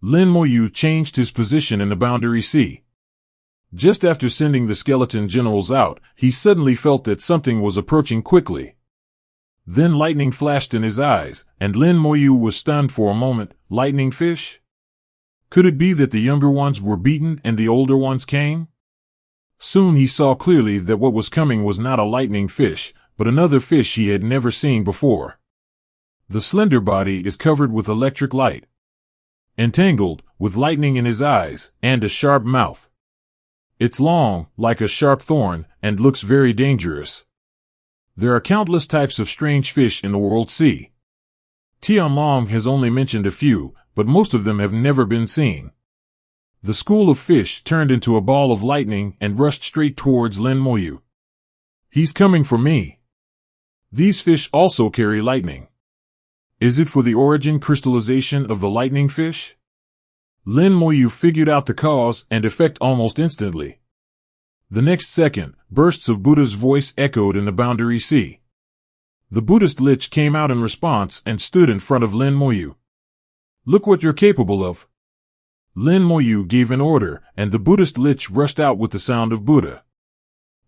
Lin Moyu changed his position in the boundary sea. Just after sending the skeleton generals out, he suddenly felt that something was approaching quickly. Then lightning flashed in his eyes, and Lin Moyu was stunned for a moment. Lightning fish? Could it be that the younger ones were beaten and the older ones came? Soon he saw clearly that what was coming was not a lightning fish, but another fish he had never seen before. The slender body is covered with electric light, entangled, with lightning in his eyes, and a sharp mouth. It's long, like a sharp thorn, and looks very dangerous. There are countless types of strange fish in the world sea. Tian Long has only mentioned a few, but most of them have never been seen. The school of fish turned into a ball of lightning and rushed straight towards Lin Moyu. He's coming for me. These fish also carry lightning. Is it for the origin crystallization of the lightning fish? Lin Moyu figured out the cause and effect almost instantly. The next second, bursts of Buddha's voice echoed in the boundary sea. The Buddhist lich came out in response and stood in front of Lin Moyu. Look what you're capable of. Lin Moyu gave an order, and the Buddhist lich rushed out with the sound of Buddha.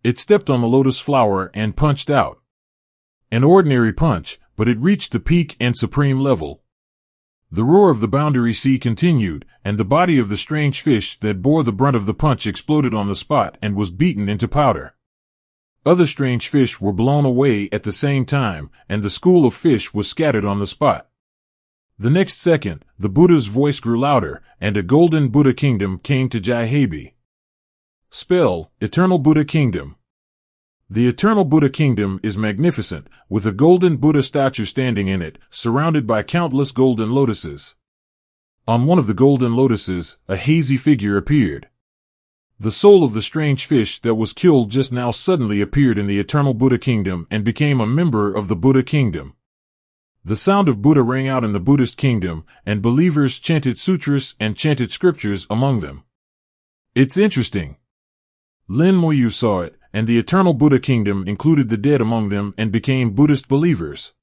It stepped on the lotus flower and punched out. An ordinary punch, but it reached the peak and supreme level. The roar of the boundary sea continued, and the body of the strange fish that bore the brunt of the punch exploded on the spot and was beaten into powder. Other strange fish were blown away at the same time, and the school of fish was scattered on the spot. The next second, the Buddha's voice grew louder, and a golden Buddha kingdom came to Jaihebi. Spell, Eternal Buddha Kingdom. The Eternal Buddha Kingdom is magnificent, with a golden Buddha statue standing in it, surrounded by countless golden lotuses. On one of the golden lotuses, a hazy figure appeared. The soul of the strange fish that was killed just now suddenly appeared in the Eternal Buddha Kingdom and became a member of the Buddha Kingdom. The sound of Buddha rang out in the Buddhist kingdom, and believers chanted sutras and chanted scriptures among them. It's interesting. Lin Moyu saw it, and the Eternal Buddha Kingdom included the dead among them and became Buddhist believers.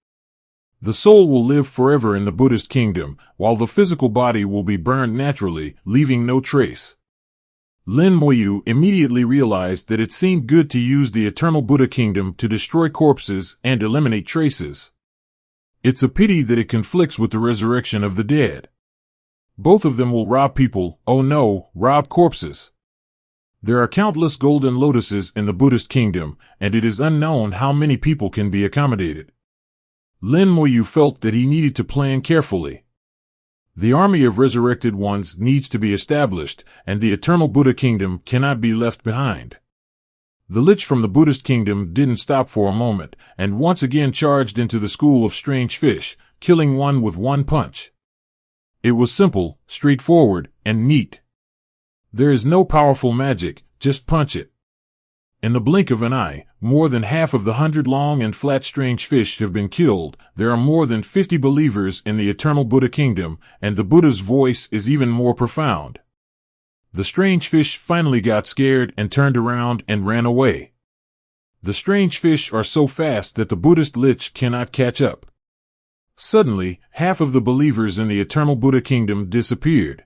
The soul will live forever in the Buddhist kingdom, while the physical body will be burned naturally, leaving no trace. Lin Moyu immediately realized that it seemed good to use the Eternal Buddha Kingdom to destroy corpses and eliminate traces. It's a pity that it conflicts with the resurrection of the dead. Both of them will rob people, oh no, rob corpses. There are countless golden lotuses in the Buddhist kingdom, and it is unknown how many people can be accommodated. Lin Moyu felt that he needed to plan carefully. The army of resurrected ones needs to be established, and the Eternal Buddha Kingdom cannot be left behind. The lich from the Buddhist kingdom didn't stop for a moment, and once again charged into the school of strange fish, killing one with one punch. It was simple, straightforward, and neat. There is no powerful magic, just punch it. In the blink of an eye, more than half of the 100 long and flat strange fish have been killed. There are more than 50 believers in the Eternal Buddha Kingdom, and the Buddha's voice is even more profound. The strange fish finally got scared and turned around and ran away. The strange fish are so fast that the Buddhist lich cannot catch up. Suddenly, half of the believers in the Eternal Buddha Kingdom disappeared.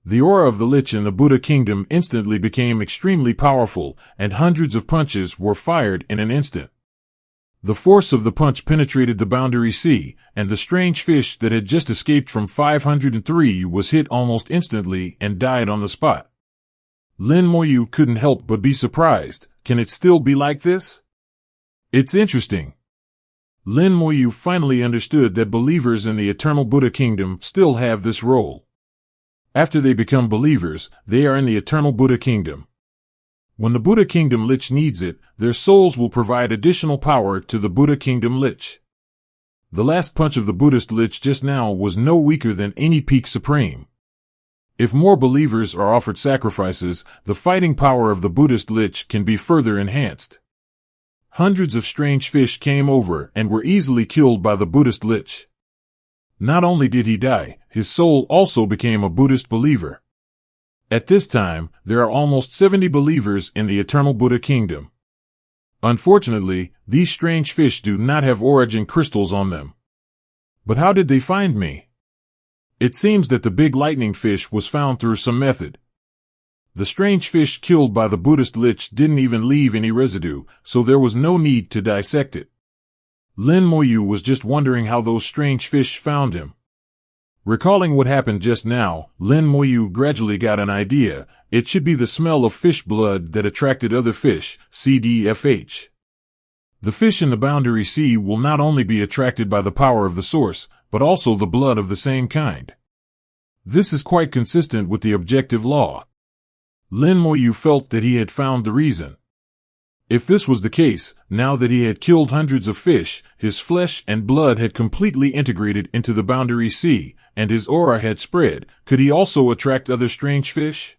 The aura of the lich in the Buddha Kingdom instantly became extremely powerful, and hundreds of punches were fired in an instant. The force of the punch penetrated the boundary sea, and the strange fish that had just escaped from 503 was hit almost instantly and died on the spot. Lin Moyu couldn't help but be surprised. Can it still be like this? It's interesting. Lin Moyu finally understood that believers in the Eternal Buddha Kingdom still have this role. After they become believers, they are in the Eternal Buddha Kingdom. When the Buddha Kingdom lich needs it, their souls will provide additional power to the Buddha Kingdom lich. The last punch of the Buddhist lich just now was no weaker than any peak supreme. If more believers are offered sacrifices, the fighting power of the Buddhist lich can be further enhanced. Hundreds of strange fish came over and were easily killed by the Buddhist lich. Not only did he die, his soul also became a Buddhist believer. At this time, there are almost 70 believers in the Eternal Buddha Kingdom. Unfortunately, these strange fish do not have origin crystals on them. But how did they find me? It seems that the big lightning fish was found through some method. The strange fish killed by the Buddhist lich didn't even leave any residue, so there was no need to dissect it. Lin Moyu was just wondering how those strange fish found him. Recalling what happened just now, Lin Moyu gradually got an idea. It should be the smell of fish blood that attracted other fish, CDFH. The fish in the boundary sea will not only be attracted by the power of the source, but also the blood of the same kind. This is quite consistent with the objective law. Lin Moyu felt that he had found the reason. If this was the case, now that he had killed hundreds of fish, his flesh and blood had completely integrated into the Boundary Sea, and his aura had spread, could he also attract other strange fish?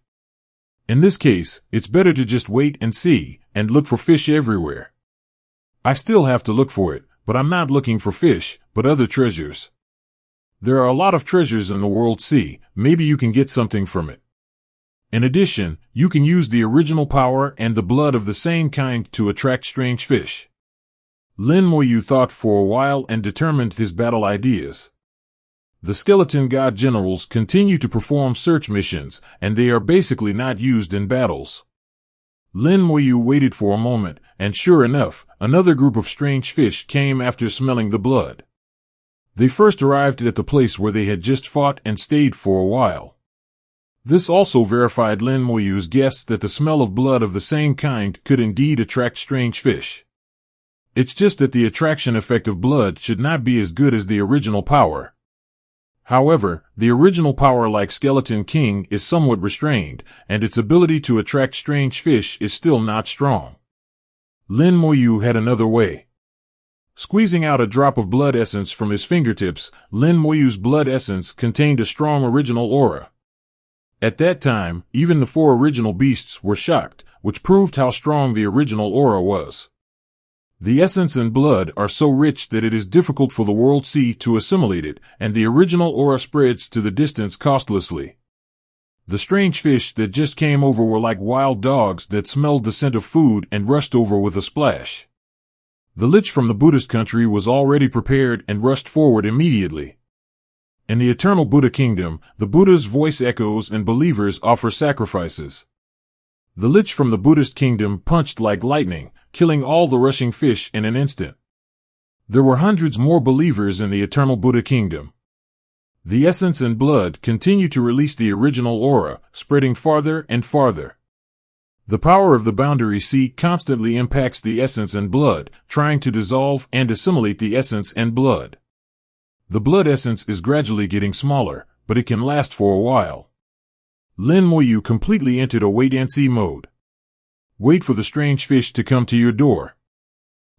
In this case, it's better to just wait and see, and look for fish everywhere. I still have to look for it, but I'm not looking for fish, but other treasures. There are a lot of treasures in the World Sea, maybe you can get something from it. In addition, you can use the original power and the blood of the same kind to attract strange fish. Lin Moyu thought for a while and determined his battle ideas. The skeleton god generals continue to perform search missions, and they are basically not used in battles. Lin Moyu waited for a moment, and sure enough, another group of strange fish came after smelling the blood. They first arrived at the place where they had just fought and stayed for a while. This also verified Lin Moyu's guess that the smell of blood of the same kind could indeed attract strange fish. It's just that the attraction effect of blood should not be as good as the original power. However, the original power, like Skeleton King, is somewhat restrained, and its ability to attract strange fish is still not strong. Lin Moyu had another way. Squeezing out a drop of blood essence from his fingertips, Lin Moyu's blood essence contained a strong original aura. At that time, even the 4 original beasts were shocked, which proved how strong the original aura was. The essence and blood are so rich that it is difficult for the World Sea to assimilate it, and the original aura spreads to the distance costlessly. The strange fish that just came over were like wild dogs that smelled the scent of food and rushed over with a splash. The lich from the Buddhist country was already prepared and rushed forward immediately. In the Eternal Buddha Kingdom, the Buddha's voice echoes and believers offer sacrifices. The lich from the Buddhist kingdom punched like lightning, killing all the rushing fish in an instant. There were hundreds more believers in the Eternal Buddha Kingdom. The essence and blood continue to release the original aura, spreading farther and farther. The power of the Boundary Sea constantly impacts the essence and blood, trying to dissolve and assimilate the essence and blood. The blood essence is gradually getting smaller, but it can last for a while. Lin Moyu completely entered a wait-and-see mode. Wait for the strange fish to come to your door.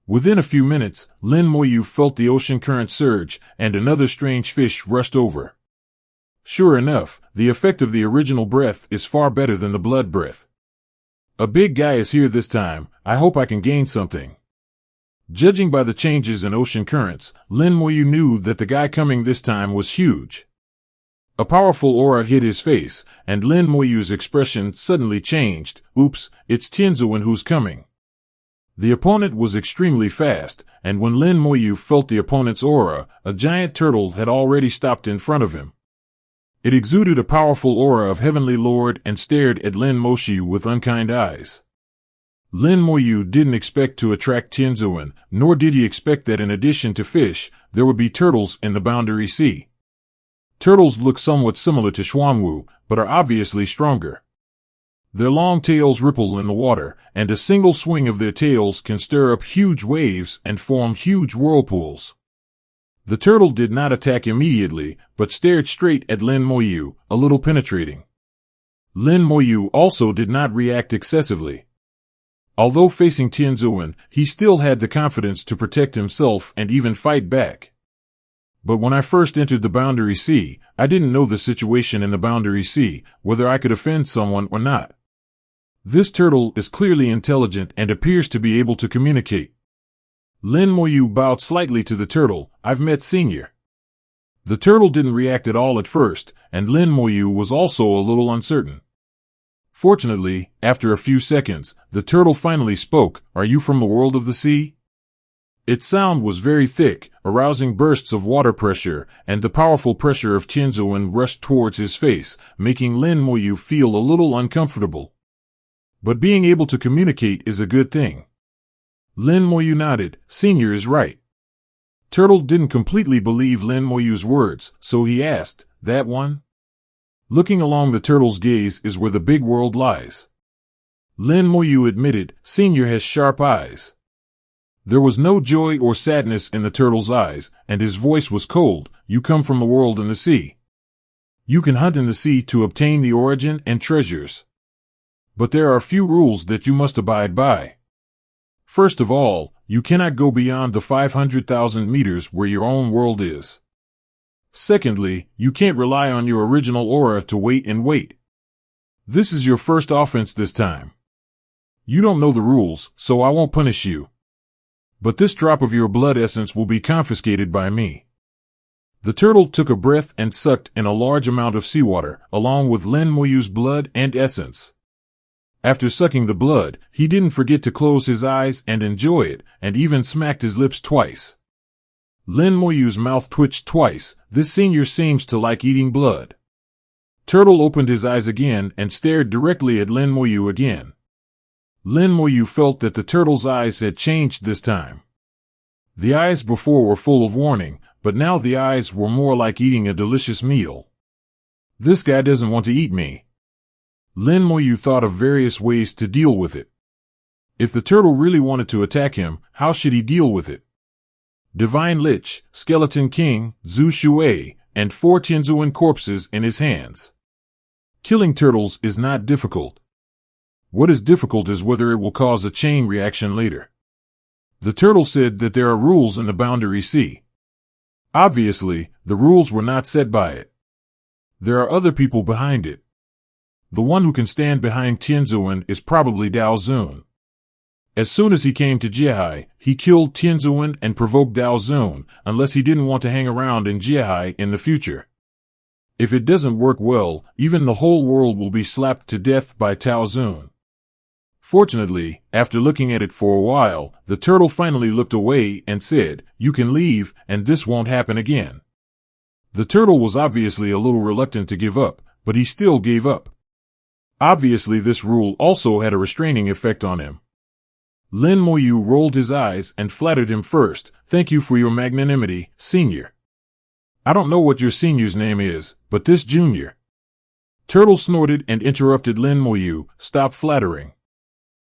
Within a few minutes, Lin Moyu felt the ocean current surge, and another strange fish rushed over. Sure enough, the effect of the original breath is far better than the blood breath. A big guy is here this time, I hope I can gain something. Judging by the changes in ocean currents, Lin Moyu knew that the guy coming this time was huge. A powerful aura hit his face, and Lin Moyu's expression suddenly changed. Oops, it's Tianzuan who's coming. The opponent was extremely fast, and when Lin Moyu felt the opponent's aura, a giant turtle had already stopped in front of him. It exuded a powerful aura of Heavenly Lord and stared at Lin Moyu with unkind eyes. Lin Moyu didn't expect to attract Tianzuan, nor did he expect that in addition to fish, there would be turtles in the Boundary Sea. Turtles look somewhat similar to Xuanwu, but are obviously stronger. Their long tails ripple in the water, and a single swing of their tails can stir up huge waves and form huge whirlpools. The turtle did not attack immediately, but stared straight at Lin Moyu, a little penetrating. Lin Moyu also did not react excessively. Although facing Tianzuan, he still had the confidence to protect himself and even fight back. But when I first entered the Boundary Sea, I didn't know the situation in the Boundary Sea, whether I could offend someone or not. This turtle is clearly intelligent and appears to be able to communicate. Lin Moyu bowed slightly to the turtle. I've met Senior. The turtle didn't react at all at first, and Lin Moyu was also a little uncertain. Fortunately, after a few seconds, the turtle finally spoke. Are you from the world of the sea? Its sound was very thick, arousing bursts of water pressure, and the powerful pressure of Tianzuan rushed towards his face, making Lin Moyu feel a little uncomfortable. But being able to communicate is a good thing. Lin Moyu nodded. Senior is right. Turtle didn't completely believe Lin Moyu's words, so he asked, that one? Looking along the turtle's gaze is where the big world lies. Lin Moyu admitted, Senior has sharp eyes. There was no joy or sadness in the turtle's eyes, and his voice was cold. You come from the world and the sea. You can hunt in the sea to obtain the origin and treasures. But there are a few rules that you must abide by. First of all, you cannot go beyond the 500,000 meters where your own world is. Secondly, you can't rely on your original aura to wait and wait. This is your first offense this time. You don't know the rules, so I won't punish you. But this drop of your blood essence will be confiscated by me. The turtle took a breath and sucked in a large amount of seawater, along with Lin Moyu's blood and essence. After sucking the blood, he didn't forget to close his eyes and enjoy it, and even smacked his lips twice. Lin Moyu's mouth twitched twice. This senior seems to like eating blood. Turtle opened his eyes again and stared directly at Lin Moyu again. Lin Moyu felt that the turtle's eyes had changed this time. The eyes before were full of warning, but now the eyes were more like eating a delicious meal. This guy doesn't want to eat me. Lin Moyu thought of various ways to deal with it. If the turtle really wanted to attack him, how should he deal with it? Divine Lich, Skeleton King, Zhu Shui, and 4 Tianzuan corpses in his hands. Killing turtles is not difficult. What is difficult is whether it will cause a chain reaction later. The turtle said that there are rules in the Boundary Sea. Obviously, the rules were not set by it. There are other people behind it. The one who can stand behind Tianzuan is probably Dao Zun. As soon as he came to Jiehai, he killed Tianzuan and provoked Dao Zun, unless he didn't want to hang around in Jiehai in the future. If it doesn't work well, even the whole world will be slapped to death by Dao Zun. Fortunately, after looking at it for a while, the turtle finally looked away and said, "You can leave, and this won't happen again." The turtle was obviously a little reluctant to give up, but he still gave up. Obviously, this rule also had a restraining effect on him. Lin Moyu rolled his eyes and flattered him first. "Thank you for your magnanimity, senior. I don't know what your senior's name is, but this junior." Turtle snorted and interrupted Lin Moyu, "Stop flattering."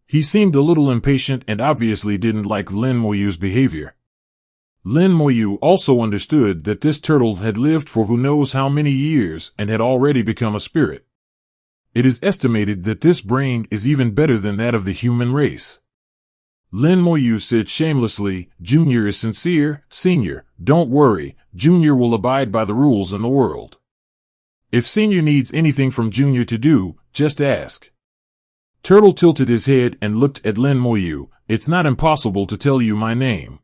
He seemed a little impatient and obviously didn't like Lin Moyu's behavior. Lin Moyu also understood that this turtle had lived for who knows how many years and had already become a spirit. It is estimated that this brain is even better than that of the human race. Lin Moyu said shamelessly, "Junior is sincere, senior. Don't worry, Junior will abide by the rules in the world. If senior needs anything from Junior to do, just ask." Turtle tilted his head and looked at Lin Moyu. "It's not impossible to tell you my name.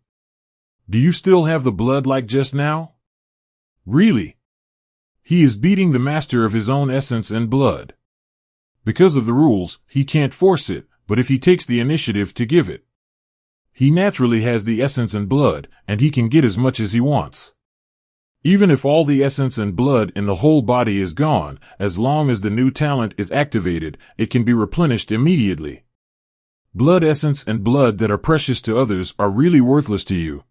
Do you still have the blood like just now?" "Really?" He is beating the master of his own essence and blood. Because of the rules, he can't force it, but if he takes the initiative to give it, he naturally has the essence and blood, and he can get as much as he wants. Even if all the essence and blood in the whole body is gone, as long as the new talent is activated, it can be replenished immediately. Blood essence and blood that are precious to others are really worthless to you.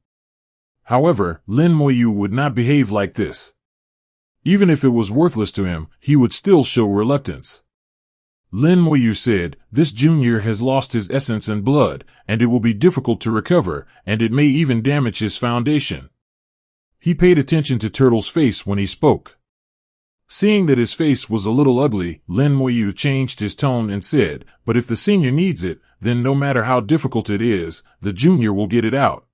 However, Lin Moyu would not behave like this. Even if it was worthless to him, he would still show reluctance. Lin Moyu said, "This junior has lost his essence and blood, and it will be difficult to recover, and it may even damage his foundation." He paid attention to Turtle's face when he spoke. Seeing that his face was a little ugly, Lin Moyu changed his tone and said, "But if the senior needs it, then no matter how difficult it is, the junior will get it out."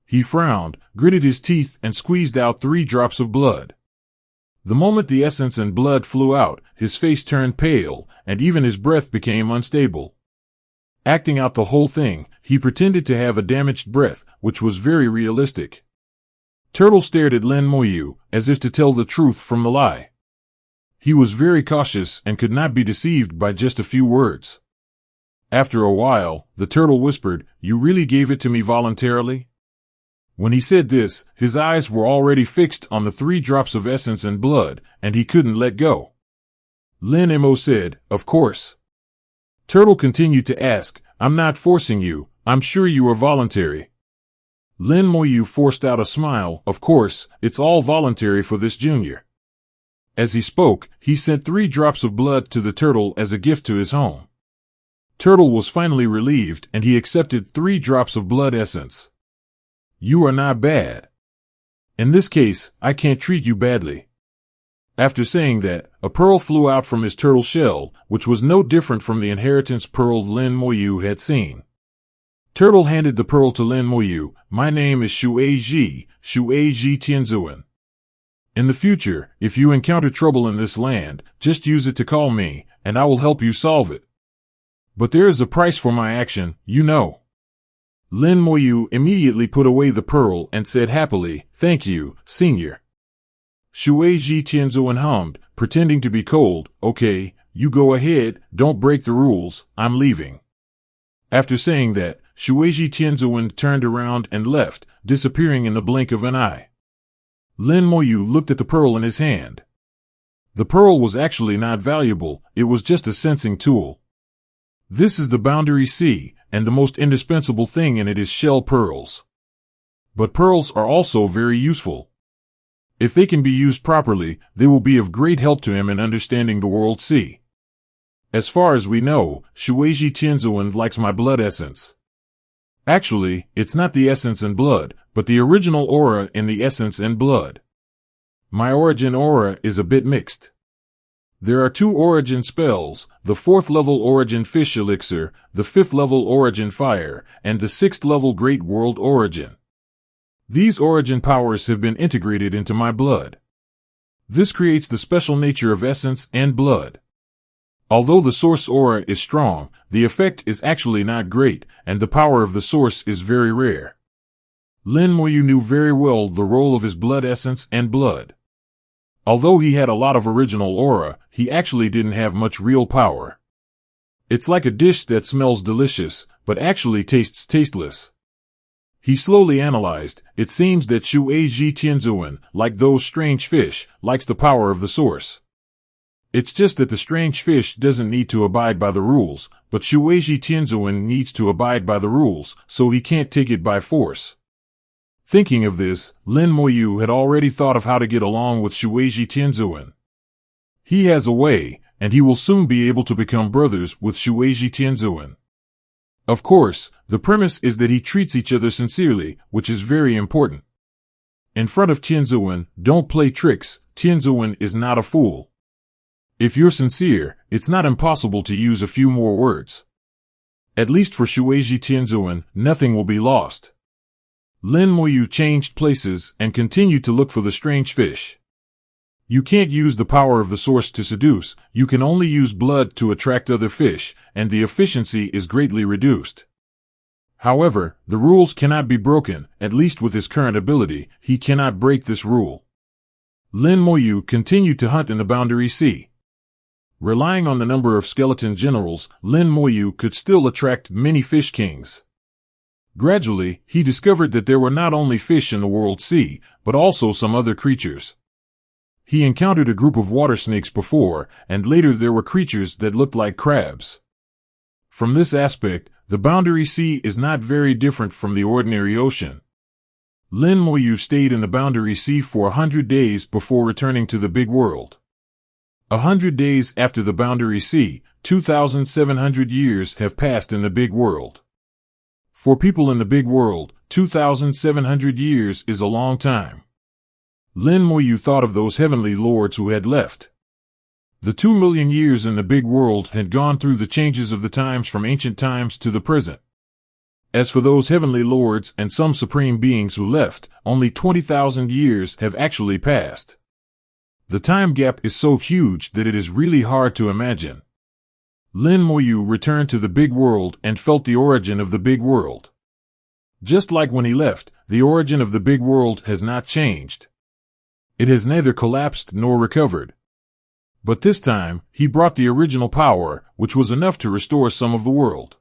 He frowned, gritted his teeth, and squeezed out 3 drops of blood. The moment the essence and blood flew out, his face turned pale, and even his breath became unstable. Acting out the whole thing, he pretended to have a damaged breath, which was very realistic. Turtle stared at Lin Moyu, as if to tell the truth from the lie. He was very cautious and could not be deceived by just a few words. After a while, the turtle whispered, "You really gave it to me voluntarily?" When he said this, his eyes were already fixed on the 3 drops of essence and blood, and he couldn't let go. Lin Mo said, "Of course." Turtle continued to ask, "I'm not forcing you, I'm sure you are voluntary." Lin Moyu forced out a smile. "Of course, it's all voluntary for this junior." As he spoke, he sent 3 drops of blood to the turtle as a gift to his home. Turtle was finally relieved, and he accepted 3 drops of blood essence. "You are not bad. In this case, I can't treat you badly." After saying that, a pearl flew out from his turtle shell, which was no different from the inheritance pearl Lin Moyu had seen. Turtle handed the pearl to Lin Moyu. My name is Shueji Tianzuan. In the future, if you encounter trouble in this land, just use it to call me, and I will help you solve it. But there is a price for my action, you know. Lin Moyu immediately put away the pearl and said happily, "Thank you, Senior." Shueji Tianzuan hummed, pretending to be cold, "Okay, you go ahead, don't break the rules, I'm leaving." After saying that, Shueji Tianzuan turned around and left, disappearing in the blink of an eye. Lin Moyu looked at the pearl in his hand. The pearl was actually not valuable, it was just a sensing tool. This is the Boundary Sea, and the most indispensable thing in it is shell pearls. But pearls are also very useful. If they can be used properly, they will be of great help to him in understanding the world sea. As far as we know, Shueji Tianzuan likes my blood essence. Actually, it's not the essence and blood, but the original aura in the essence and blood. My origin aura is a bit mixed. There are 2 origin spells, the 4th level origin fish elixir, the 5th level origin fire, and the 6th level great world origin. These origin powers have been integrated into my blood. This creates the special nature of essence and blood. Although the source aura is strong, the effect is actually not great, and the power of the source is very rare. Lin Moyu knew very well the role of his blood essence and blood. Although he had a lot of original aura, he actually didn't have much real power. It's like a dish that smells delicious, but actually tastes tasteless. He slowly analyzed. It seems that Shueji Tianzuan, like those strange fish, likes the power of the source. It's just that the strange fish doesn't need to abide by the rules, but Shueji Tianzuan needs to abide by the rules, so he can't take it by force. Thinking of this, Lin Moyu had already thought of how to get along with Shueji Tianzuan. He has a way, and he will soon be able to become brothers with Shueji Tianzuan. Of course, the premise is that he treats each other sincerely, which is very important. In front of Tianzuan, don't play tricks. Tianzuan is not a fool. If you're sincere, it's not impossible to use a few more words. At least for Shueji Tianzuan, nothing will be lost. Lin Moyu changed places and continued to look for the strange fish. You can't use the power of the source to seduce, you can only use blood to attract other fish, and the efficiency is greatly reduced. However, the rules cannot be broken, at least with his current ability, he cannot break this rule. Lin Moyu continued to hunt in the Boundary Sea. Relying on the number of skeleton generals, Lin Moyu could still attract many fish kings. Gradually, he discovered that there were not only fish in the world sea, but also some other creatures. He encountered a group of water snakes before, and later there were creatures that looked like crabs. From this aspect, the Boundary Sea is not very different from the ordinary ocean. Lin Moyu stayed in the Boundary Sea for 100 days before returning to the big world. 100 days after the Boundary Sea, 2,700 years have passed in the big world. For people in the big world, 2,700 years is a long time. Lin Moyu thought of those heavenly lords who had left. The 2 million years in the big world had gone through the changes of the times from ancient times to the present. As for those heavenly lords and some supreme beings who left, only 20,000 years have actually passed. The time gap is so huge that it is really hard to imagine. Lin Moyu returned to the big world and felt the origin of the big world. Just like when he left, the origin of the big world has not changed. It has neither collapsed nor recovered. But this time, he brought the original power, which was enough to restore some of the world.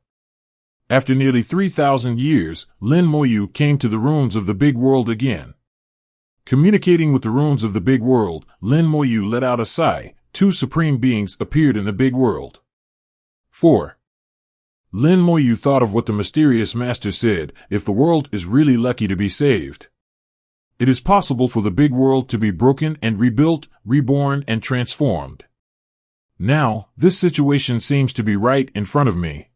After nearly 3,000 years, Lin Moyu came to the ruins of the big world again. Communicating with the ruins of the big world, Lin Moyu let out a sigh. 2 supreme beings appeared in the big world. 4. Lin Moyu thought of what the mysterious master said, if the world is really lucky to be saved. It is possible for the big world to be broken and rebuilt, reborn and transformed. Now, this situation seems to be right in front of me.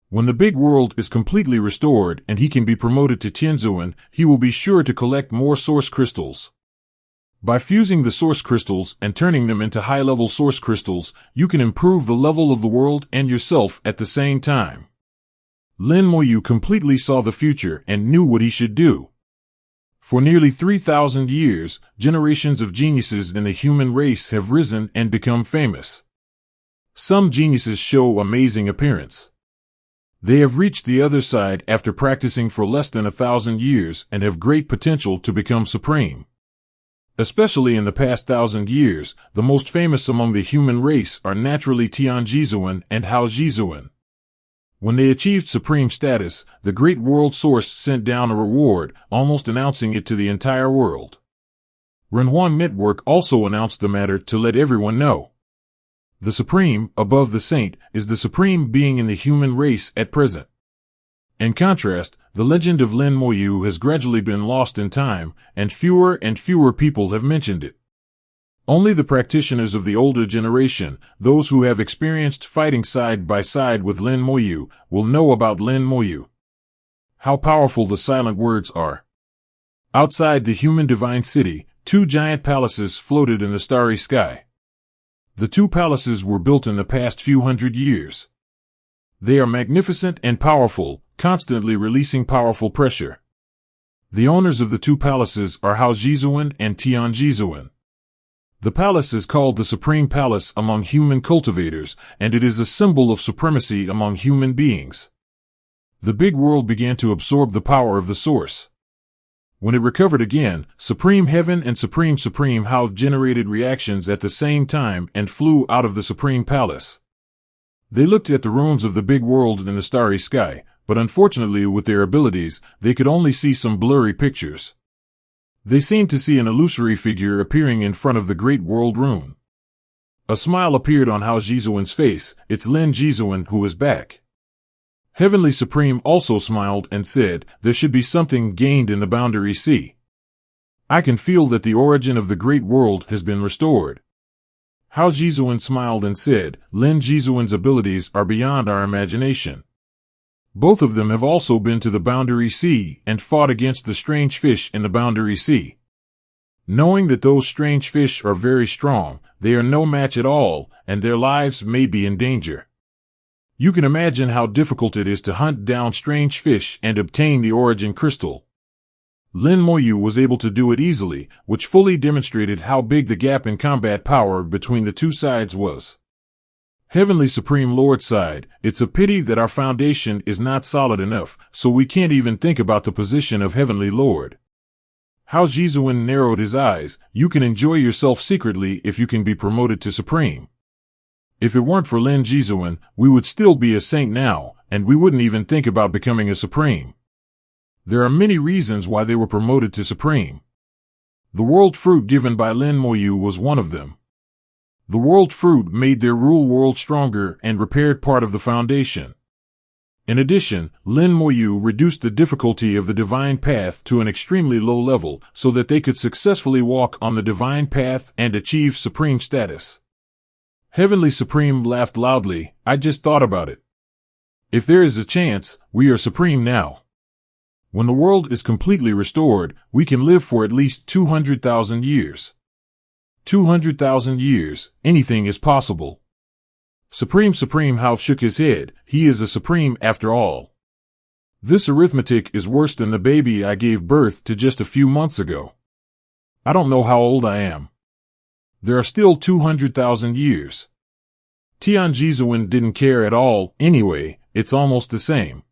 When the big world is completely restored and he can be promoted to Tianzuan, he will be sure to collect more source crystals. By fusing the source crystals and turning them into high-level source crystals, you can improve the level of the world and yourself at the same time. Lin Moyu completely saw the future and knew what he should do. For nearly 3,000 years, generations of geniuses in the human race have risen and become famous. Some geniuses show amazing appearance. They have reached the other side after practicing for less than 1,000 years and have great potential to become supreme. Especially in the past 1,000 years, the most famous among the human race are naturally Tian Jizuan and Hao Jizuan. When they achieved supreme status, the Great World Source sent down a reward, almost announcing it to the entire world. Renhuang Network also announced the matter to let everyone know. The Supreme, above the Saint, is the supreme being in the human race at present. In contrast, the legend of Lin Moyu has gradually been lost in time, and fewer people have mentioned it. Only the practitioners of the older generation, those who have experienced fighting side by side with Lin Moyu, will know about Lin Moyu. How powerful the silent words are. Outside the human divine city, 2 giant palaces floated in the starry sky. The 2 palaces were built in the past few hundred years. They are magnificent and powerful, constantly releasing powerful pressure. The owners of the 2 palaces are Hao Jizuan and Tian Jizuan. The palace is called the Supreme Palace among human cultivators, and it is a symbol of supremacy among human beings. The big world began to absorb the power of the source. When it recovered again, Supreme Heaven and Supreme Hao generated reactions at the same time and flew out of the Supreme Palace. They looked at the ruins of the big world in the starry sky, but unfortunately with their abilities, they could only see some blurry pictures. They seemed to see an illusory figure appearing in front of the Great World Rune. A smile appeared on Hao Jizuan's face. It's Lin Jizuan who is back. Heavenly Supreme also smiled and said, there should be something gained in the Boundary Sea. I can feel that the origin of the Great World has been restored. Hao Jizuan smiled and said, Lin Jizuan's abilities are beyond our imagination. Both of them have also been to the Boundary Sea and fought against the strange fish in the Boundary Sea. Knowing that those strange fish are very strong, they are no match at all, and their lives may be in danger. You can imagine how difficult it is to hunt down strange fish and obtain the origin crystal. Lin Moyu was able to do it easily, which fully demonstrated how big the gap in combat power between the 2 sides was. Heavenly Supreme Lord sighed, it's a pity that our foundation is not solid enough, so we can't even think about the position of Heavenly Lord. Hao Jizuan narrowed his eyes, you can enjoy yourself secretly if you can be promoted to Supreme. If it weren't for Lin Jizuan, we would still be a saint now, and we wouldn't even think about becoming a Supreme. There are many reasons why they were promoted to Supreme. The world fruit given by Lin Moyu was one of them. The world fruit made their rule world stronger and repaired part of the foundation. In addition, Lin Moyu reduced the difficulty of the divine path to an extremely low level so that they could successfully walk on the divine path and achieve supreme status. Heavenly Supreme laughed loudly, I just thought about it. If there is a chance, we are supreme now. When the world is completely restored, we can live for at least 200,000 years. 200,000 years, anything is possible. Supreme Hao shook his head, he is a supreme after all. This arithmetic is worse than the baby I gave birth to just a few months ago. I don't know how old I am. There are still 200,000 years. Tian Jizuan didn't care at all, anyway, it's almost the same.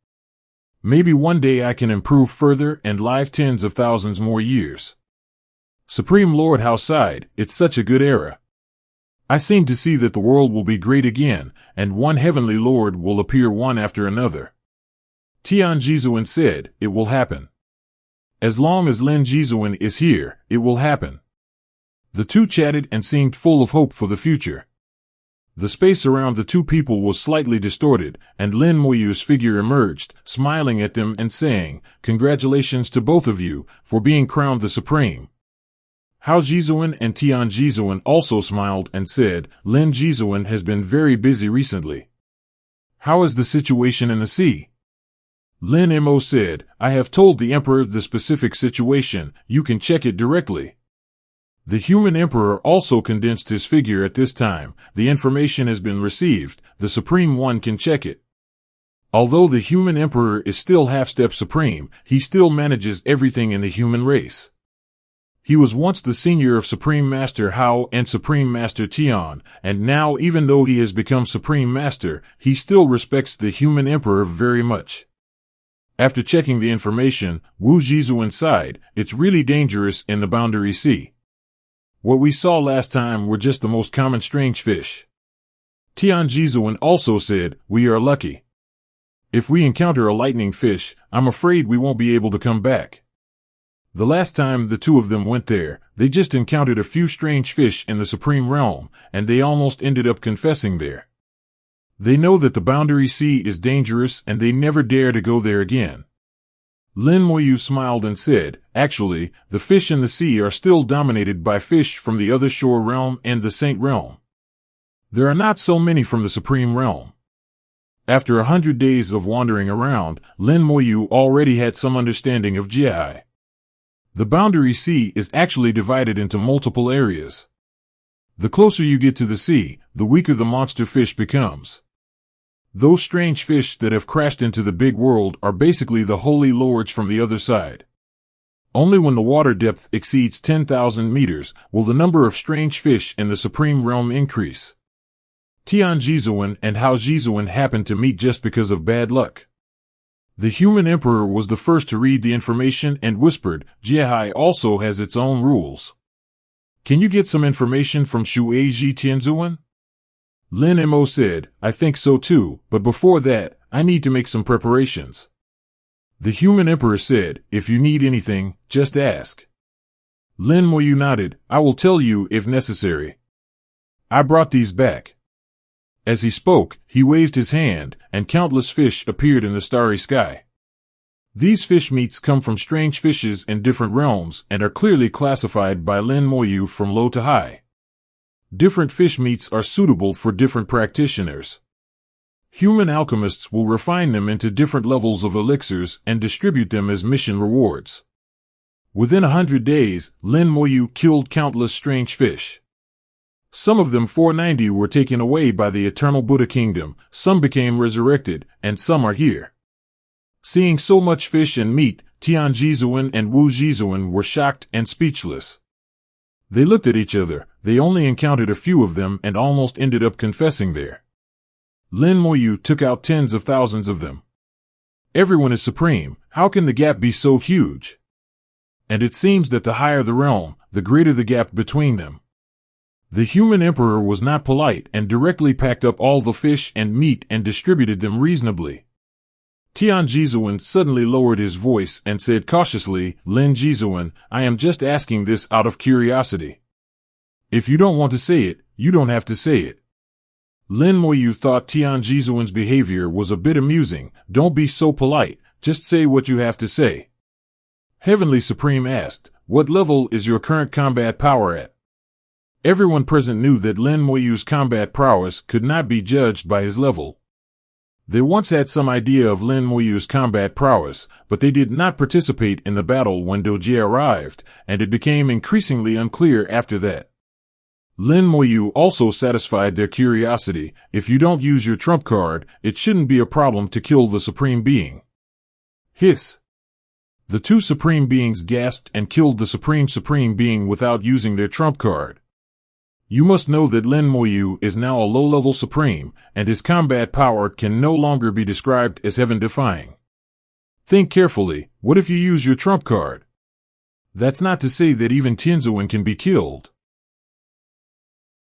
Maybe one day I can improve further and live tens of thousands more years. Supreme Lord Hao sighed, it's such a good era. I seem to see that the world will be great again, and one heavenly lord will appear one after another. Tian Jizuan said, it will happen. As long as Lin Jizuan is here, it will happen. The 2 chatted and seemed full of hope for the future. The space around the 2 people was slightly distorted, and Lin Moyu's figure emerged, smiling at them and saying, congratulations to both of you, for being crowned the Supreme. Hao Jizuan and Tian Jizuan also smiled and said, Lin Jizuan has been very busy recently. How is the situation in the sea? Lin Mo said, I have told the Emperor the specific situation, you can check it directly. The human emperor also condensed his figure at this time. The information has been received. The Supreme One can check it. Although the human emperor is still half-step supreme, he still manages everything in the human race. He was once the senior of Supreme Master Hao and Supreme Master Tian, and now even though he has become Supreme Master, he still respects the human emperor very much. After checking the information, Wu Jizuan sighed, "It's really dangerous in the Boundary Sea. What we saw last time were just the most common strange fish." Tian Jizuan also said, "We are lucky. If we encounter a lightning fish, I'm afraid we won't be able to come back." The last time the two of them went there, they just encountered a few strange fish in the Supreme Realm, and they almost ended up confessing there. They know that the Boundary Sea is dangerous and they never dare to go there again. Lin Moyu smiled and said, "Actually, the fish in the sea are still dominated by fish from the other shore realm and the Saint Realm. There are not so many from the Supreme Realm." After 100 days of wandering around, Lin Moyu already had some understanding of Jiahai. The Boundary Sea is actually divided into multiple areas. The closer you get to the sea, the weaker the monster fish becomes. Those strange fish that have crashed into the big world are basically the holy lords from the other side. Only when the water depth exceeds 10,000 meters will the number of strange fish in the Supreme Realm increase. Tian Jizuan and Hao Jizuan happened to meet just because of bad luck. The human emperor was the first to read the information and whispered, "Jiahai also has its own rules. Can you get some information from Shueiji Tianzuan?" Lin Mo said, "I think so too, but before that, I need to make some preparations." The human emperor said, "If you need anything, just ask." Lin Moyu nodded, "I will tell you if necessary. I brought these back." As he spoke, he waved his hand, and countless fish appeared in the starry sky. These fish meats come from strange fishes in different realms and are clearly classified by Lin Moyu from low to high. Different fish meats are suitable for different practitioners. Human alchemists will refine them into different levels of elixirs and distribute them as mission rewards. Within 100 days, Lin Moyu killed countless strange fish. Some of them 490 were taken away by the Eternal Buddha Kingdom, some became resurrected, and some are here. Seeing so much fish and meat, Tian Jizuan and Wu Jizuan were shocked and speechless. They looked at each other. They only encountered a few of them and almost ended up confessing there. Lin Moyu took out tens of thousands of them. Everyone is supreme. How can the gap be so huge? And it seems that the higher the realm, the greater the gap between them. The human emperor was not polite and directly packed up all the fish and meat and distributed them reasonably. Tian Jizuan suddenly lowered his voice and said cautiously, "Lin Jizuan, I am just asking this out of curiosity. If you don't want to say it, you don't have to say it." Lin Moyu thought Tian Jizuan's behavior was a bit amusing. "Don't be so polite, just say what you have to say." Heavenly Supreme asked, "What level is your current combat power at?" Everyone present knew that Lin Moyu's combat prowess could not be judged by his level. They once had some idea of Lin Moyu's combat prowess, but they did not participate in the battle when Dojie arrived, and it became increasingly unclear after that. Lin Moyu also satisfied their curiosity. "If you don't use your trump card, it shouldn't be a problem to kill the Supreme Being." Hiss! The two Supreme Beings gasped and killed the Supreme Being without using their trump card. You must know that Lin Moyu is now a low-level Supreme, and his combat power can no longer be described as heaven-defying. Think carefully. What if you use your trump card? That's not to say that even Tianzuan can be killed.